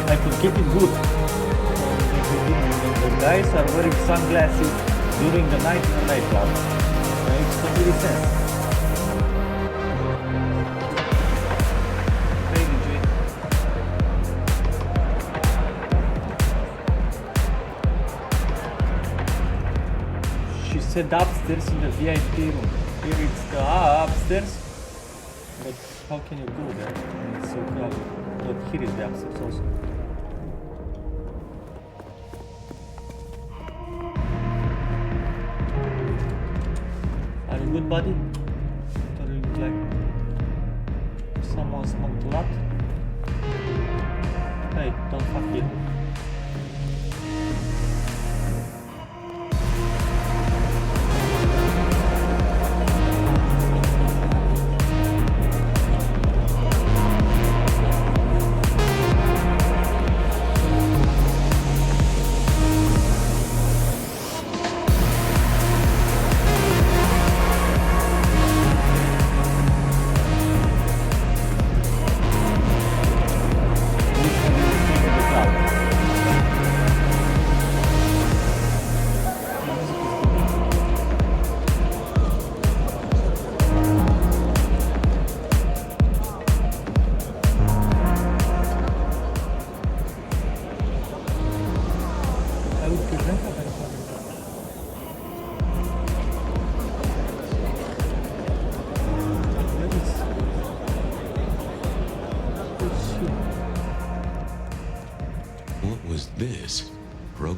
I could get it good. The guys are wearing sunglasses during the night in the nightclub. Makes complete sense. Hey, DJ. She said upstairs in the VIP room. Here it's the upstairs. But how can you go there? It's so crowded. But here is the upstairs also. Are you good, buddy? Or you look like someone smoked a lot? Hey, don't fuck it.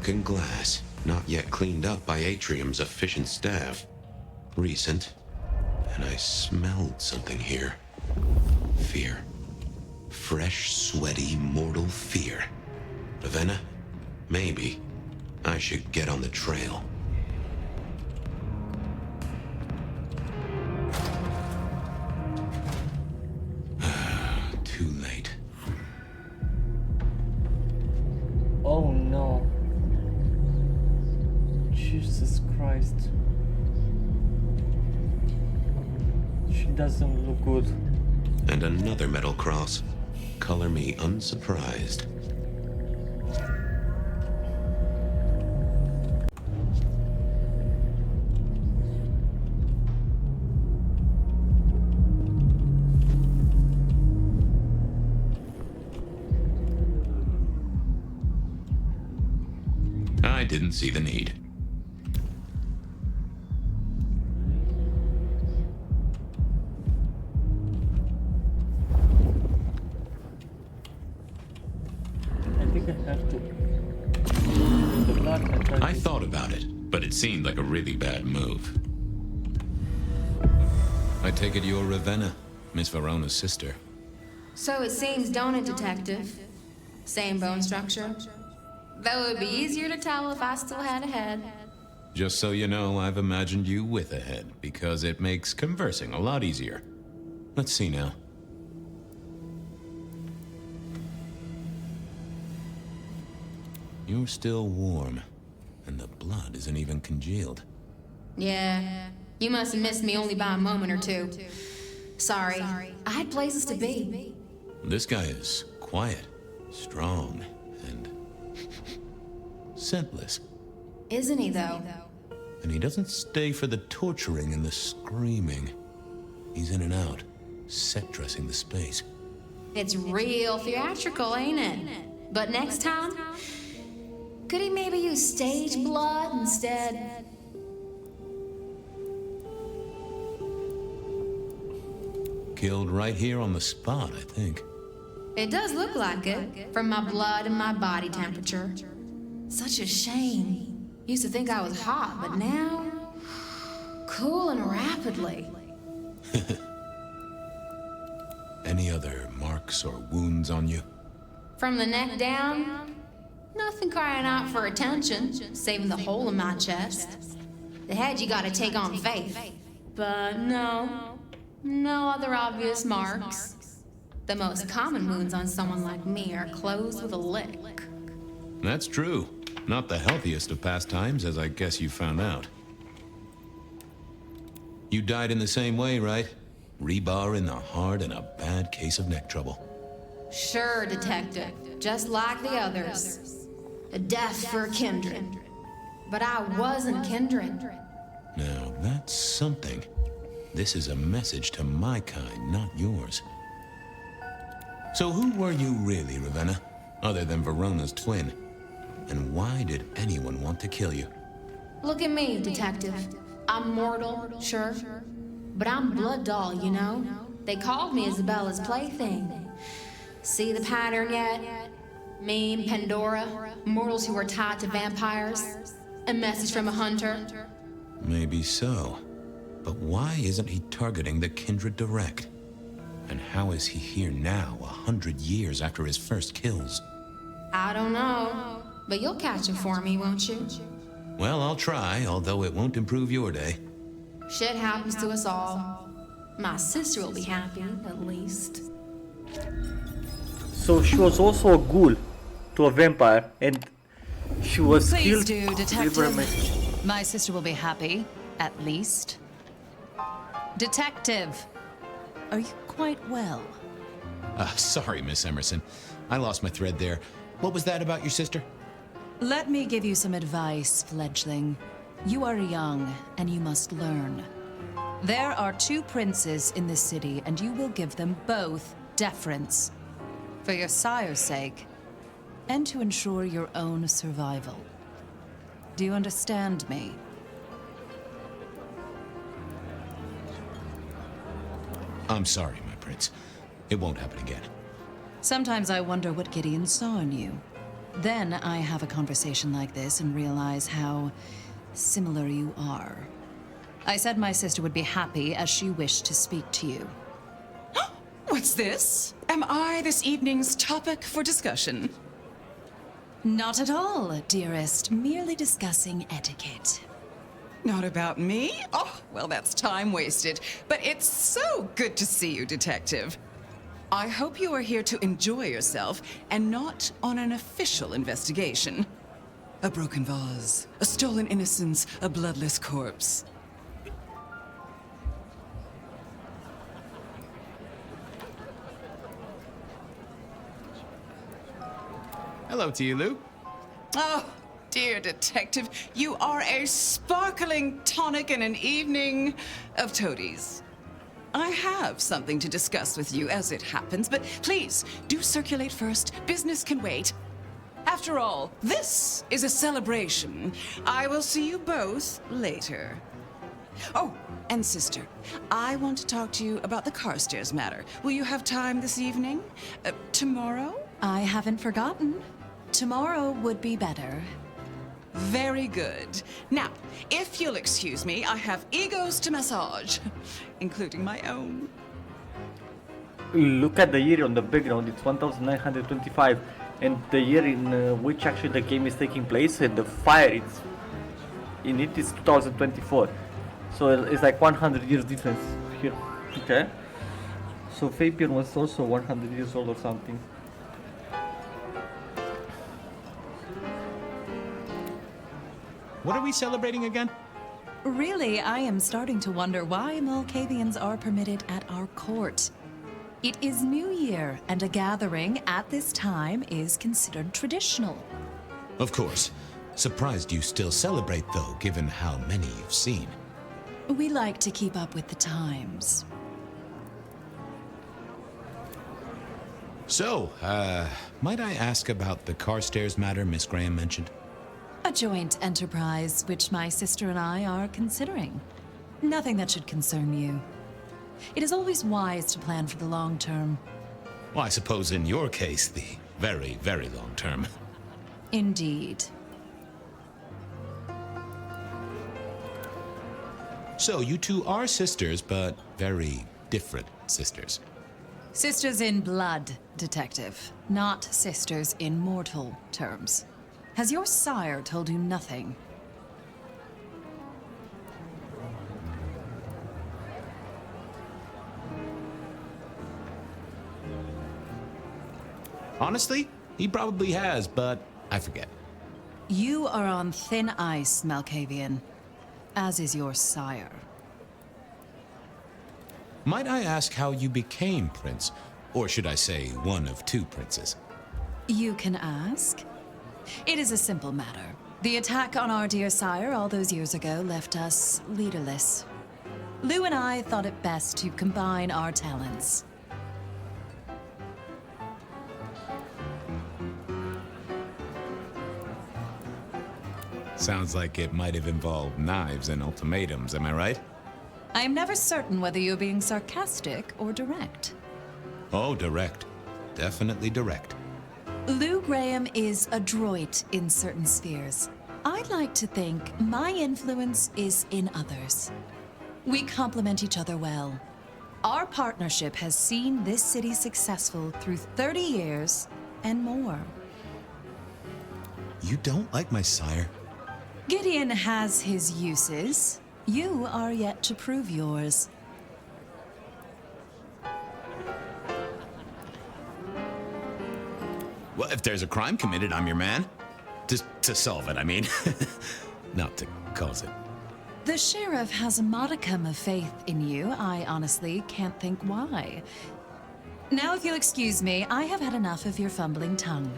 broken glass, not yet cleaned up by Atrium's efficient staff. Recent, and I smelled something here. Fear. Fresh, sweaty, mortal fear. Ravenna, maybe I should get on the trail. Too late. Oh no. Jesus Christ. She doesn't look good. And another metal cross. Color me unsurprised. I didn't see the need. I think I have to. The blood I thought about it, but it seemed like a really bad move. I take it you're Ravenna, Miss Verona's sister. So it seems, don't it, Detective? Same bone structure? Though it would be easier to tell if I still had a head. Just so you know, I've imagined you with a head, because it makes conversing a lot easier. Let's see now. You're still warm, and the blood isn't even congealed. Yeah, you must have missed me only by a moment or two. Sorry, I had places to be. This guy is quiet, strong, and scentless. Isn't he, though? And he doesn't stay for the torturing and the screaming. He's in and out, set dressing the space. It's real theatrical, ain't it? But next time, could he maybe use stage blood instead? Killed right here on the spot, I think. It does look like it, from my blood and my body temperature. Such a shame. Used to think I was hot, but now... cooling rapidly. Any other marks or wounds on you? From the neck down, nothing crying out for attention, saving the hole in my chest. The head you gotta take on faith. But no other obvious marks. The most common wounds on someone like me are closed with a lick. That's true. Not the healthiest of pastimes, as I guess you found out. You died in the same way, right? Rebar in the heart and a bad case of neck trouble. Sure, Detective. Just like the others. A death for a kindred. But I wasn't kindred. Now, that's something. This is a message to my kind, not yours. So who were you really, Ravenna? Other than Verona's twin? And why did anyone want to kill you? Look at me, Detective. I'm mortal, sure. But I'm blood doll, you know? They called me Isabella's plaything. See the pattern yet? Me and Pandora, mortals who are tied to vampires. A message from a hunter. Maybe so. But why isn't he targeting the kindred direct? And how is he here now, 100 years after his first kills? I don't know. But you'll catch him for me, won't you? Well, I'll try, although it won't improve your day. Shit happens to us all. My sister will be happy, at least. So she was also a ghoul to a vampire, and she was Please killed. do, Leave her a message. Detective. My sister will be happy, at least. Detective, are you quite well? Sorry, Miss Emerson. I lost my thread there. What was that about your sister? Let me give you some advice, fledgling. You are young, and you must learn. There are 2 princes in this city, and you will give them both deference. For your sire's sake, and to ensure your own survival. Do you understand me? I'm sorry, my prince. It won't happen again. Sometimes I wonder what Gideon saw in you. Then I have a conversation like this and realize how similar you are. I said my sister would be happy as she wished to speak to you. What's this? Am I this evening's topic for discussion? Not at all, dearest. Merely discussing etiquette. Not about me? Oh, well, that's time wasted. But it's so good to see you, Detective. I hope you are here to enjoy yourself and not on an official investigation. A broken vase, a stolen innocence, a bloodless corpse. Hello to you, Lou. Oh, dear Detective, you are a sparkling tonic in an evening of toadies. I have something to discuss with you as it happens, but please, do circulate first. Business can wait. After all, this is a celebration. I will see you both later. Oh, and sister, I want to talk to you about the Carstairs matter. Will you have time this evening? Tomorrow? I haven't forgotten. Tomorrow would be better. Very good. Now, if you'll excuse me, I have egos to massage, including my own. Look at the year on the background, it's 1925, and the year in which actually the game is taking place, and the fire it's in it is 2024. So it's like 100 years difference here. Okay. So Fabian was also 100 years old or something. What are we celebrating again? Really, I am starting to wonder why Malkavians are permitted at our court. It is New Year, and a gathering at this time is considered traditional. Of course. Surprised you still celebrate, though, given how many you've seen. We like to keep up with the times. So, might I ask about the Carstairs matter Miss Graham mentioned? A joint enterprise which my sister and I are considering. Nothing that should concern you. It is always wise to plan for the long term. Well, I suppose in your case, the very, very long term. Indeed. So, you two are sisters, but very different sisters. Sisters in blood, Detective. Not sisters in mortal terms. Has your sire told you nothing? Honestly, he probably has, but I forget. You are on thin ice, Malkavian. As is your sire. Might I ask how you became Prince? Or should I say, one of two princes? You can ask. It is a simple matter. The attack on our dear sire all those years ago left us leaderless. Lou and I thought it best to combine our talents. Sounds like it might have involved knives and ultimatums, am I right? I am never certain whether you're being sarcastic or direct. Oh, direct. Definitely direct. Lou Graham is adroit in certain spheres. I'd like to think my influence is in others. We complement each other well. Our partnership has seen this city successful through 30 years and more. You don't like my sire? Gideon has his uses. You are yet to prove yours. Well, if there's a crime committed, I'm your man. To solve it, I mean. Not to cause it. The sheriff has a modicum of faith in you. I honestly can't think why. Now, if you'll excuse me, I have had enough of your fumbling tongue.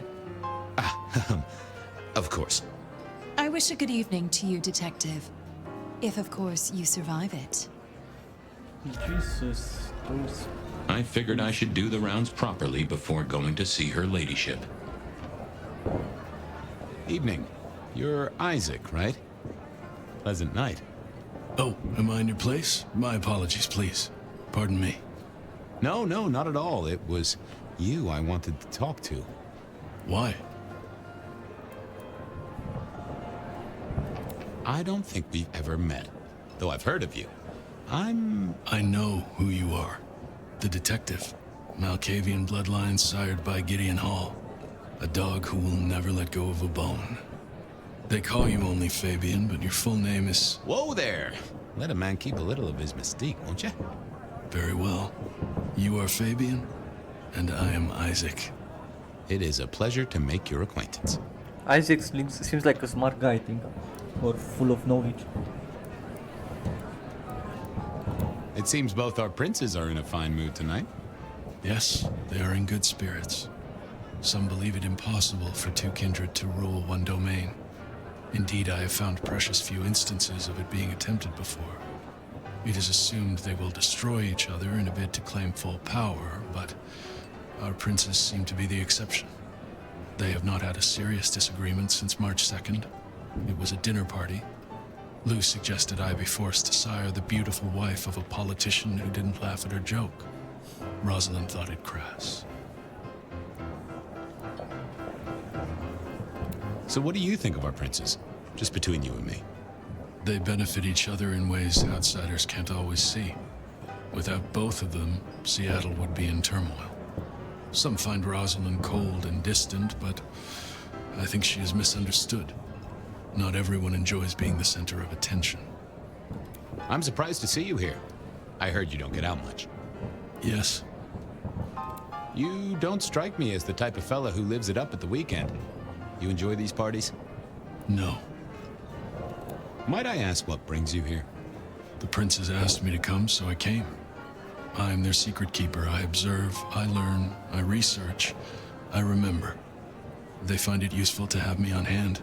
Of course. I wish a good evening to you, Detective. If, of course, you survive it. Jesus, those... I figured I should do the rounds properly before going to see her ladyship. Evening. You're Isaac, right? Pleasant night. Oh, am I in your place? My apologies, please. Pardon me. No, not at all. It was you I wanted to talk to. Why? I don't think we've ever met, though I've heard of you. I know who you are. The detective. Masquerade Bloodlines sired by Gideon Hall. A dog who will never let go of a bone. They call you only Fabian, but your full name is... Whoa there! Let a man keep a little of his mystique, won't you? Very well. You are Fabian, and I am Isaac. It is a pleasure to make your acquaintance. Isaac seems like a smart guy, I think, or full of knowledge. It seems both our princes are in a fine mood tonight. Yes, they are in good spirits. Some believe it impossible for two kindred to rule one domain. Indeed, I have found precious few instances of it being attempted before. It is assumed they will destroy each other in a bid to claim full power, but our princes seem to be the exception. They have not had a serious disagreement since March 2nd. It was a dinner party. Lou suggested I be forced to sire the beautiful wife of a politician who didn't laugh at her joke. Rosalind thought it crass. So what do you think of our princes? Just between you and me. They benefit each other in ways outsiders can't always see. Without both of them, Seattle would be in turmoil. Some find Rosalind cold and distant, but I think she is misunderstood. Not everyone enjoys being the center of attention. I'm surprised to see you here. I heard you don't get out much. Yes. You don't strike me as the type of fella who lives it up at the weekend. You enjoy these parties? No. Might I ask what brings you here? The princes asked me to come, so I came. I am their secret keeper. I observe, I learn, I research, I remember. They find it useful to have me on hand.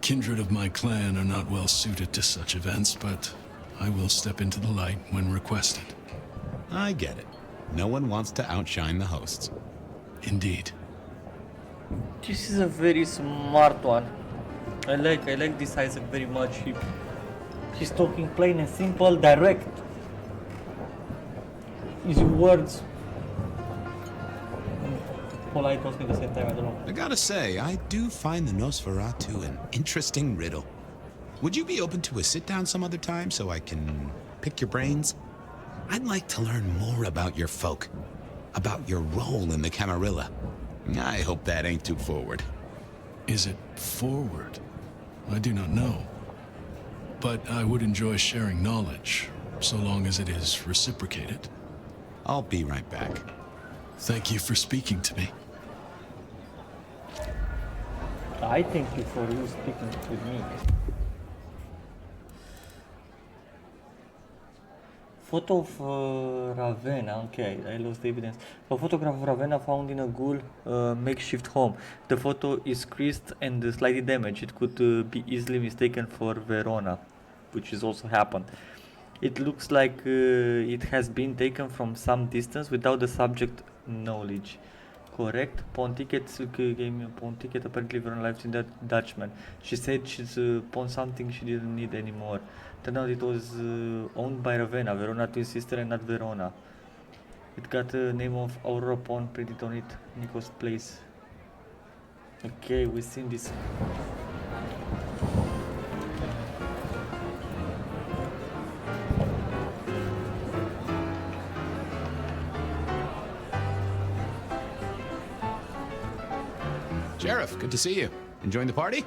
Kindred of my clan are not well suited to such events, but I will step into the light when requested. I get it. No one wants to outshine the hosts. Indeed. This is a very smart one. I like this Isaac very much. He's talking plain and simple, direct. Easy words. Polite also at the same time, I don't know. I gotta say, I do find the Nosferatu an interesting riddle. Would you be open to a sit-down some other time so I can pick your brains? I'd like to learn more about your folk, about your role in the Camarilla. I hope that ain't too forward. Is it forward? I do not know. But I would enjoy sharing knowledge, so long as it is reciprocated. I'll be right back. Thank you for speaking to me. I thank you for you speaking with me. Photo of Ravenna, okay, I lost the evidence. A photograph of Ravenna found in a ghoul makeshift home. The photo is creased and slightly damaged. It could be easily mistaken for Verona, which has also happened. It looks like it has been taken from some distance without the subject knowledge. Correct? Pawn tickets gave me a pawn ticket. Apparently Verona lives in that Dutchman. She said she's pawned something she didn't need anymore. Turned out it was owned by Ravenna, Verona twin sister and not Verona. It got the name of Aurora Pawn printed on it, Nico's place. Okay, we've seen this. Sheriff, good to see you. Enjoying the party?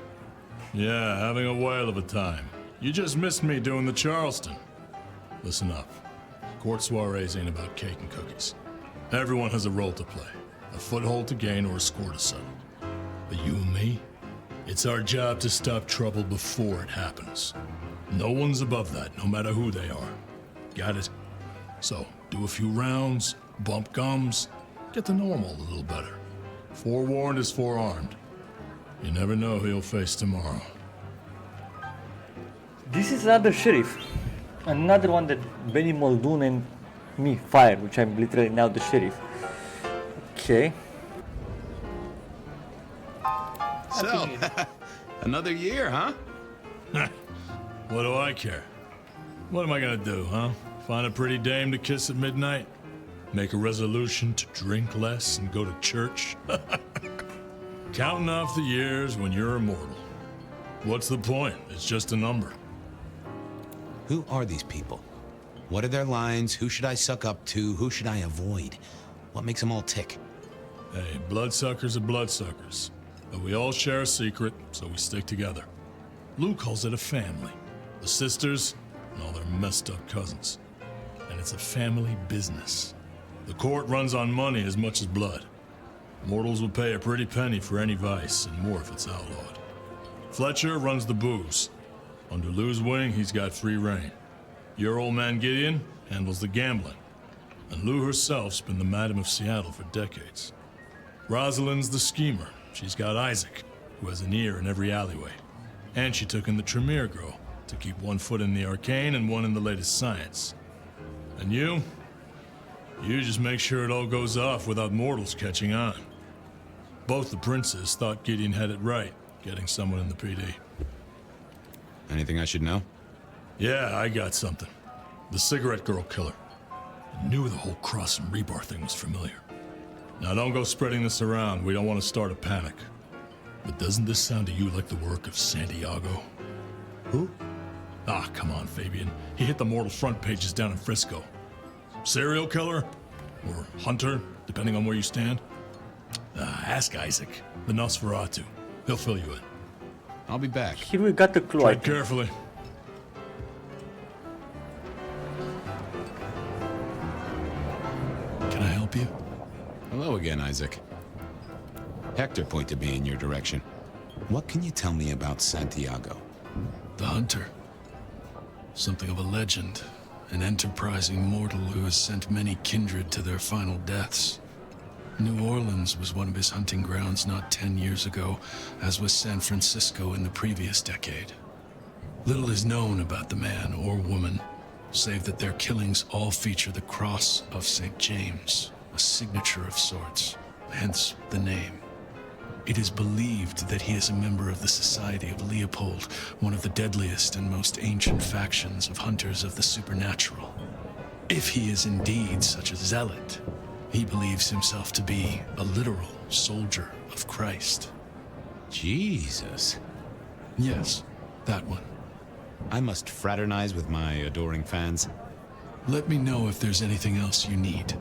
Yeah, having a whale of a time. You just missed me doing the Charleston. Listen up. Court soirees ain't about cake and cookies. Everyone has a role to play, a foothold to gain or a score to settle. But you and me, it's our job to stop trouble before it happens. No one's above that, no matter who they are. Got it? So, do a few rounds, bump gums, get to know them all a little better. Forewarned is forearmed. You never know who you'll face tomorrow. This is another sheriff. Another one that Benny Muldoon and me fired, which I'm literally now the sheriff. Okay. So, another year, huh? What do I care? What am I gonna do, huh? Find a pretty dame to kiss at midnight? Make a resolution to drink less and go to church? Counting off the years when you're immortal. What's the point? It's just a number. Who are these people? What are their lines? Who should I suck up to? Who should I avoid? What makes them all tick? Hey, bloodsuckers are bloodsuckers. But we all share a secret, so we stick together. Lou calls it a family. The sisters and all their messed up cousins. And it's a family business. The court runs on money as much as blood. Mortals will pay a pretty penny for any vice, and more if it's outlawed. Fletcher runs the booze. Under Lou's wing, he's got free reign. Your old man Gideon handles the gambling. And Lou herself's been the Madam of Seattle for decades. Rosalind's the schemer. She's got Isaac, who has an ear in every alleyway. And she took in the Tremere girl to keep one foot in the arcane and one in the latest science. And you just make sure it all goes off without mortals catching on. Both the princes thought Gideon had it right, getting someone in the PD. Anything I should know? Yeah, I got something. The cigarette girl killer. I knew the whole Cross and Rebar thing was familiar. Now don't go spreading this around. We don't want to start a panic. But doesn't this sound to you like the work of Santiago? Who? Ah, come on, Fabian. He hit the mortal front pages down in Frisco. Serial killer? Or hunter, depending on where you stand? Ask Isaac, the Nosferatu. He'll fill you in. I'll be back. Here we got the clue. Tread carefully. Can I help you? Hello again, Isaac. Hector pointed me in your direction. What can you tell me about Santiago? The hunter. Something of a legend. An enterprising mortal who has sent many kindred to their final deaths. New Orleans was one of his hunting grounds not 10 years ago, as was San Francisco in the previous decade. Little is known about the man or woman, save that their killings all feature the cross of St. James, a signature of sorts, hence the name. It is believed that he is a member of the Society of Leopold, one of the deadliest and most ancient factions of hunters of the supernatural. If he is indeed such a zealot, he believes himself to be a literal soldier of Christ. Jesus. Yes, that one. I must fraternize with my adoring fans. Let me know if there's anything else you need.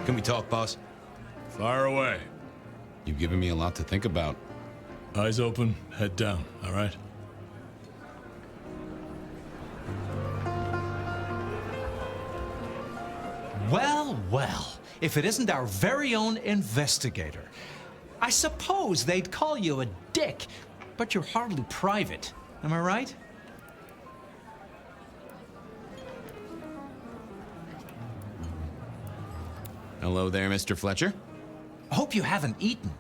Can we talk, boss? Fire away. You've given me a lot to think about. Eyes open, head down, all right? Well, well, if it isn't our very own investigator. I suppose they'd call you a dick, but you're hardly private. Am I right? Hello there, Mr. Fletcher. Hope you haven't eaten.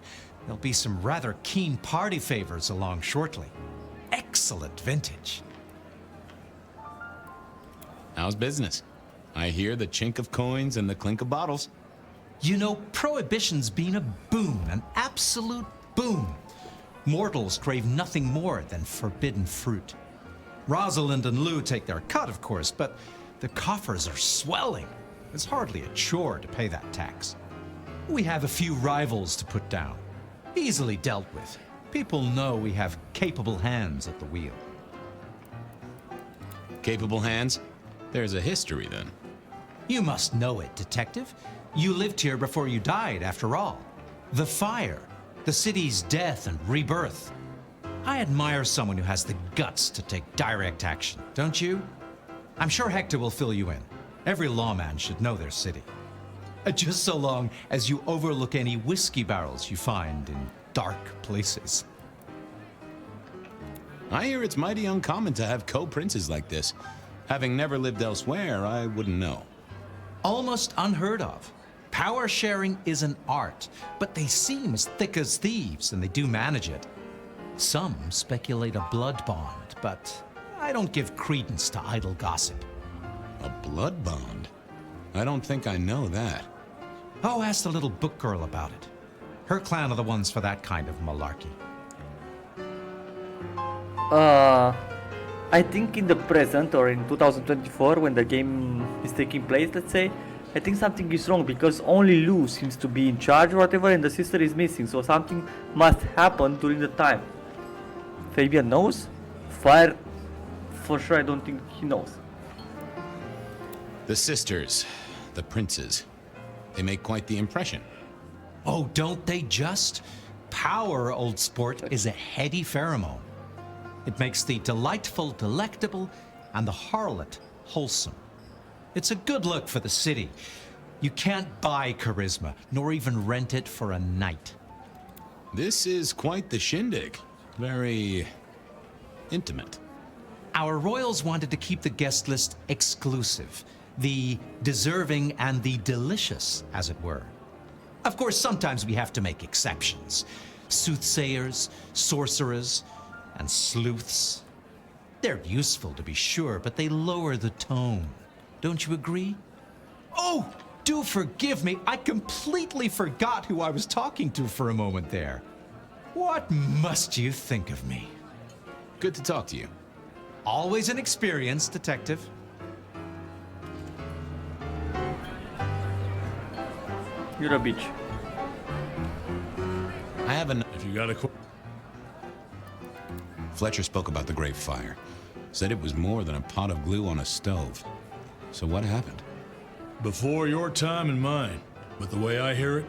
There'll be some rather keen party favors along shortly. Excellent vintage. How's business? I hear the chink of coins and the clink of bottles. You know, Prohibition's been a boon, an absolute boon. Mortals crave nothing more than forbidden fruit. Rosalind and Lou take their cut, of course, but the coffers are swelling. It's hardly a chore to pay that tax. We have a few rivals to put down. Easily dealt with. People know we have capable hands at the wheel. Capable hands? There's a history, then. You must know it, Detective. You lived here before you died, after all. The fire, the city's death and rebirth. I admire someone who has the guts to take direct action, don't you? I'm sure Hector will fill you in. Every lawman should know their city. Just so long as you overlook any whiskey barrels you find in dark places. I hear it's mighty uncommon to have co-princes like this. Having never lived elsewhere, I wouldn't know. Almost unheard of. Power sharing is an art, but they seem as thick as thieves, and they do manage it. Some speculate a blood bond, but I don't give credence to idle gossip. A blood bond? I don't think I know that. Oh, ask the little book girl about it. Her clan are the ones for that kind of malarkey. I think in the present or in 2024, when the game is taking place, let's say, I think something is wrong because only Lou seems to be in charge or whatever and the sister is missing, so something must happen during the time. Fabian knows? Fire, for sure I don't think he knows. The sisters, the princes, they make quite the impression. Oh, don't they just? Power, old sport, is a heady pheromone. It makes the delightful delectable and the harlot wholesome. It's a good look for the city. You can't buy charisma, nor even rent it for a night. This is quite the shindig. Very intimate. Our royals wanted to keep the guest list exclusive. The deserving and the delicious, as it were. Of course, sometimes we have to make exceptions. Soothsayers, sorcerers, and sleuths. They're useful, to be sure, but they lower the tone. Don't you agree? Oh, do forgive me. I completely forgot who I was talking to for a moment there. What must you think of me? Good to talk to you. Always an experience, Detective. You're a bitch. I have an... If you got a... Fletcher spoke about the Great Fire. Said it was more than a pot of glue on a stove. So what happened? Before your time and mine. But the way I hear it,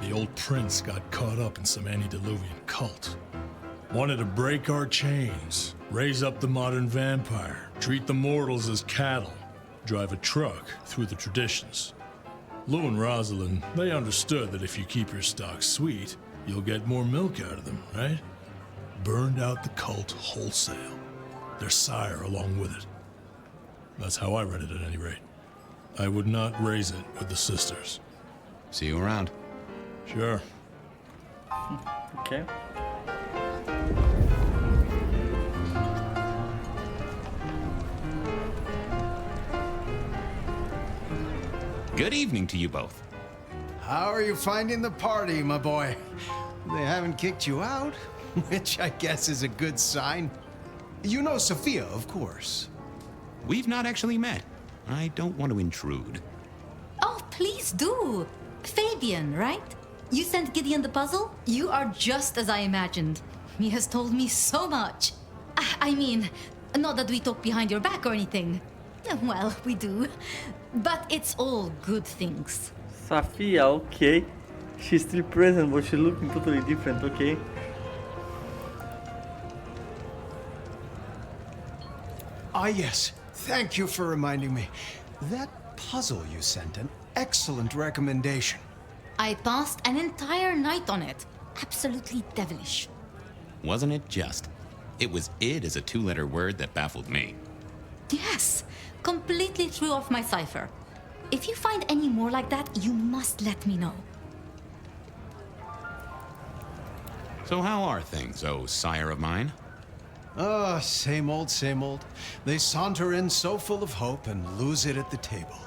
the old prince got caught up in some antediluvian cult. Wanted to break our chains, raise up the modern vampire, treat the mortals as cattle, drive a truck through the traditions. Lou and Rosalind, they understood that if you keep your stock sweet, you'll get more milk out of them, right? Burned out the cult wholesale. Their sire along with it. That's how I read it at any rate. I would not raise it with the sisters. See you around. Sure. Okay. Good evening to you both. How are you finding the party, my boy? They haven't kicked you out, which I guess is a good sign. You know Sophia, of course. We've not actually met. I don't want to intrude. Oh, please do. Fabian, right? You sent Gideon the puzzle? You are just as I imagined. He has told me so much. I mean, not that we talk behind your back or anything. Well, we do. But it's all good things. Sophia, okay. She's still present, but she's looking totally different, okay? Ah, yes. Thank you for reminding me. That puzzle you sent, an excellent recommendation. I passed an entire night on it. Absolutely devilish. Wasn't it just? It was id as a two-letter word that baffled me. Yes, completely threw off my cipher. If you find any more like that, you must let me know. So how are things, oh sire of mine? Ah, same old, same old. They saunter in so full of hope and lose it at the table.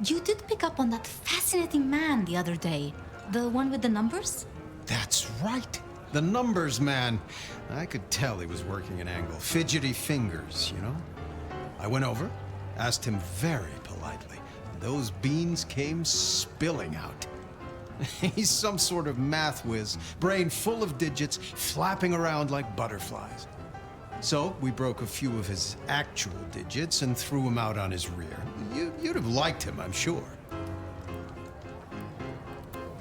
You did pick up on that fascinating man the other day. The one with the numbers? That's right. The numbers man. I could tell he was working an angle. Fidgety fingers, you know? I went over, asked him very politely. Those beans came spilling out. He's some sort of math whiz, brain full of digits, flapping around like butterflies. So we broke a few of his actual digits and threw him out on his rear. You'd have liked him, I'm sure.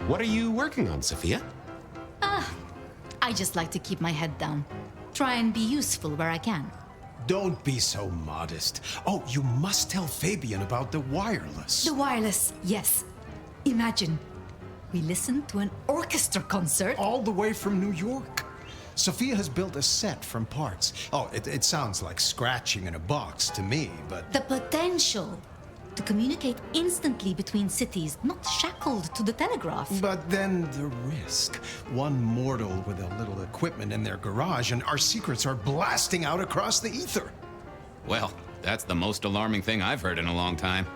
What are you working on, Sophia? I just like to keep my head down. Try and be useful where I can. Don't be so modest. Oh, you must tell Fabian about the wireless. The wireless, yes. Imagine, we listened to an orchestra concert. All the way from New York. Sophia has built a set from parts. Oh, it sounds like scratching in a box to me, but... The potential to communicate instantly between cities, not shackled to the telegraph. But then the risk. One mortal with a little equipment in their garage and our secrets are blasting out across the ether. Well, that's the most alarming thing I've heard in a long time.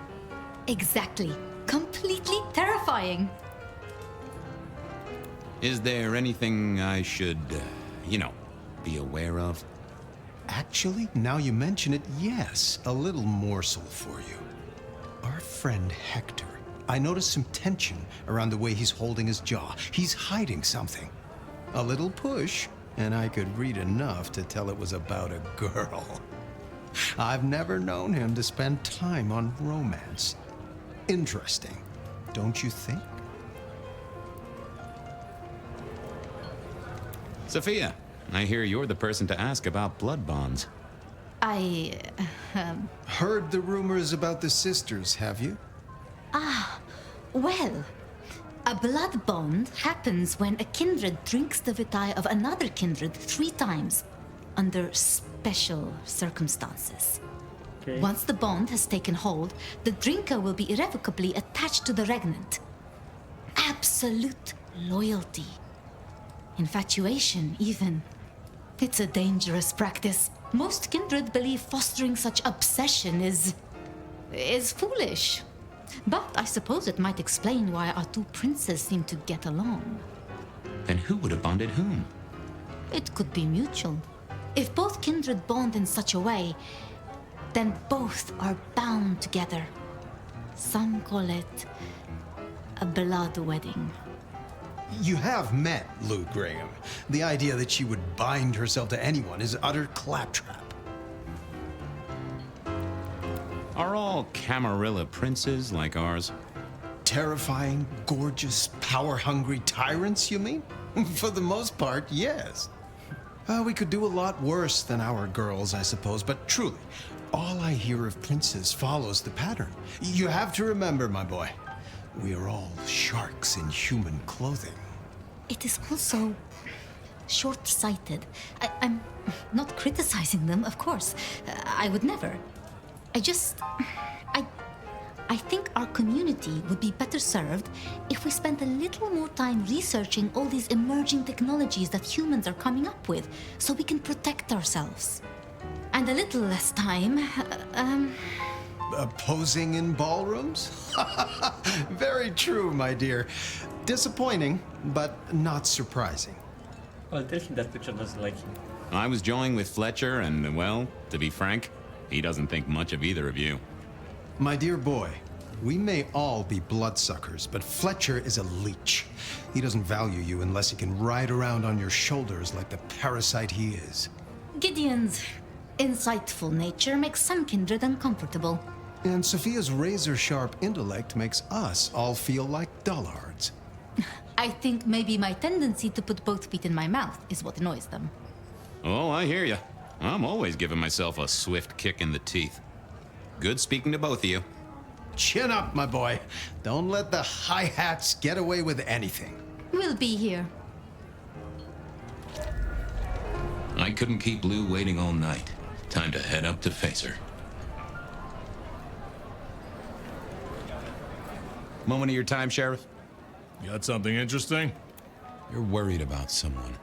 Exactly. Completely terrifying. Is there anything I should, be aware of? Actually, now you mention it, yes, a little morsel for you. Our friend Hector, I noticed some tension around the way he's holding his jaw. He's hiding something. A little push, and I could read enough to tell it was about a girl. I've never known him to spend time on romance. Interesting, don't you think? Sophia, I hear you're the person to ask about blood bonds. I. Heard the rumors about the sisters, have you? Well, a blood bond happens when a kindred drinks the vitae of another kindred 3 times under special circumstances. Okay. Once the bond has taken hold, the drinker will be irrevocably attached to the regnant. Absolute loyalty. Infatuation, even. It's a dangerous practice. Most kindred believe fostering such obsession is foolish. But I suppose it might explain why our 2 princes seem to get along. Then who would have bonded whom? It could be mutual. If both kindred bond in such a way, then both are bound together. Some call it a blood wedding. You have met Lou Graham. The idea that she would bind herself to anyone is utter claptrap. Are all Camarilla princes like ours? Terrifying, gorgeous, power-hungry tyrants, you mean? For the most part, yes. We could do a lot worse than our girls, I suppose, but truly, all I hear of princes follows the pattern. You have to remember, my boy, we are all sharks in human clothing. It is also short-sighted. I'm not criticizing them, of course. I would never. I think our community would be better served if we spent a little more time researching all these emerging technologies that humans are coming up with, so we can protect ourselves. And a little less time, Posing in ballrooms? Very true, my dear. Disappointing, but not surprising. Well, tell him that Fletcher doesn't like him. I was joined with Fletcher, and, well, to be frank, he doesn't think much of either of you. My dear boy, we may all be bloodsuckers, but Fletcher is a leech. He doesn't value you unless he can ride around on your shoulders like the parasite he is. Gideon's insightful nature makes some kindred uncomfortable. And Sophia's razor-sharp intellect makes us all feel like dullards. I think maybe my tendency to put both feet in my mouth is what annoys them. Oh, I hear you. I'm always giving myself a swift kick in the teeth. Good speaking to both of you. Chin up, my boy. Don't let the hi-hats get away with anything. We'll be here. I couldn't keep Lou waiting all night. Time to head up to face her. Moment of your time, Sheriff? You got something interesting? You're worried about someone.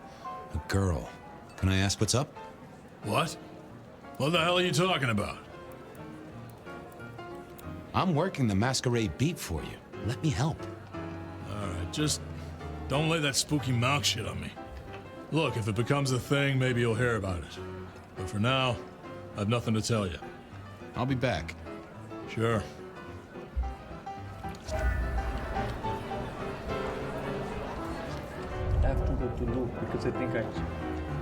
A girl. Can I ask what's up? What? What the hell are you talking about? I'm working the Masquerade beat for you. Let me help. All right, just don't lay that spooky mouth shit on me. Look, if it becomes a thing, maybe you'll hear about it. But for now, I have nothing to tell you. I'll be back. Sure. I have to go to Luke because I think I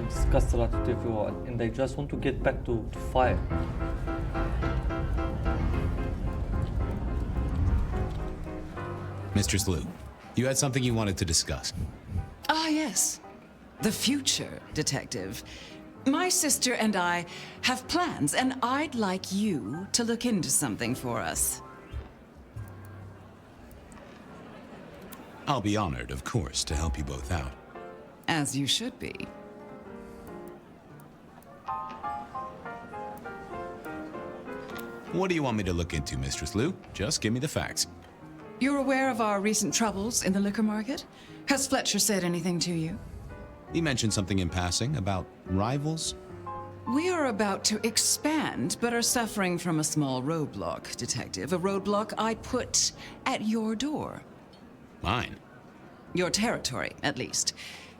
discussed a lot with everyone and I just want to get back to fire. Mistress Lou, you had something you wanted to discuss. Ah, yes. The future, Detective. My sister and I have plans, and I'd like you to look into something for us. I'll be honored, of course, to help you both out. As you should be. What do you want me to look into, Mistress Lou? Just give me the facts. You're aware of our recent troubles in the liquor market? Has Fletcher said anything to you? He mentioned something in passing about rivals. We are about to expand, but are suffering from a small roadblock, Detective. A roadblock I put at your door. Mine? Your territory, at least.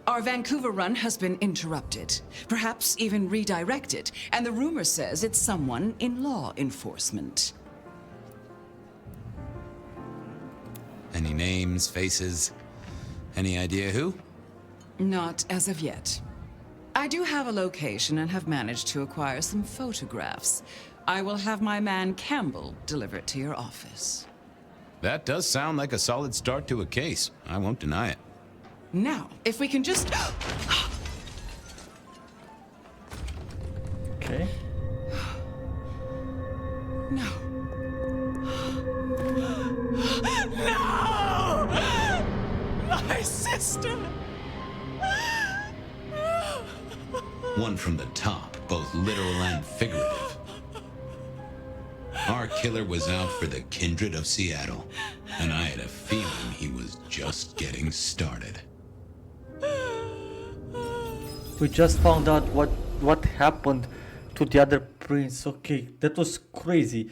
Our Vancouver run has been interrupted, perhaps even redirected, and the rumor says it's someone in law enforcement. Any names, faces? Any idea who? Not as of yet. I do have a location and have managed to acquire some photographs. I will have my man Campbell deliver it to your office. That does sound like a solid start to a case. I won't deny it. Now, if we can just... Okay. No. No! My sister! One from the top, both literal and figurative. Our killer was out for the kindred of Seattle, and I had a feeling he was just getting started. We just found out what happened to the other prince. Okay, that was crazy.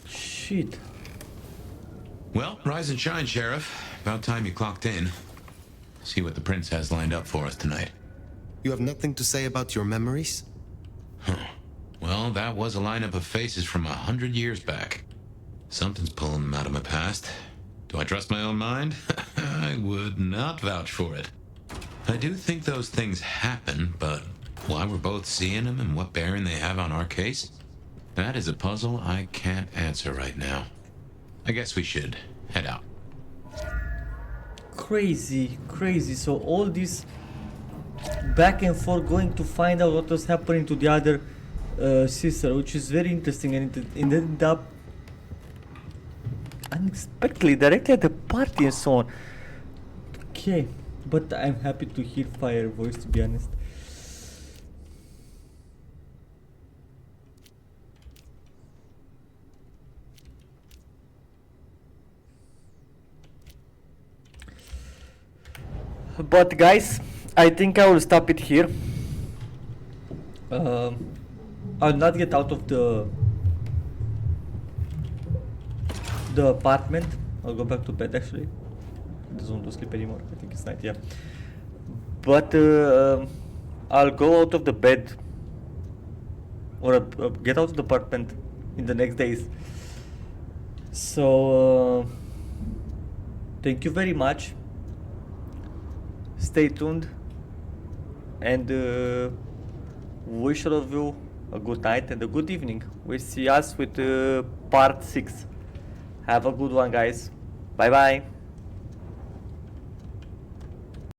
Shit. Well, rise and shine, Sheriff. About time you clocked in. See what the prince has lined up for us tonight. You have nothing to say about your memories? Well, that was a lineup of faces from 100 years back. Something's pulling them out of my past. Do I trust my own mind? I would not vouch for it. I do think those things happen, but why we're both seeing them and what bearing they have on our case? That is a puzzle I can't answer right now. I guess we should head out. Crazy, crazy. So all this back and forth going to find out what was happening to the other sister, which is very interesting, and it ended up unexpectedly directly at the party and so on. Okay, but I'm happy to hear Fire voice, to be honest. But guys, I think I will stop it here. I'll not get out of the apartment. I'll go back to bed actually. I don't want to sleep anymore. I think it's night, yeah. But I'll go out of the bed or get out of the apartment in the next days. So thank you very much. Stay tuned and wish all of you a good night and a good evening. We'll see us with part 6. Have a good one, guys. Bye bye.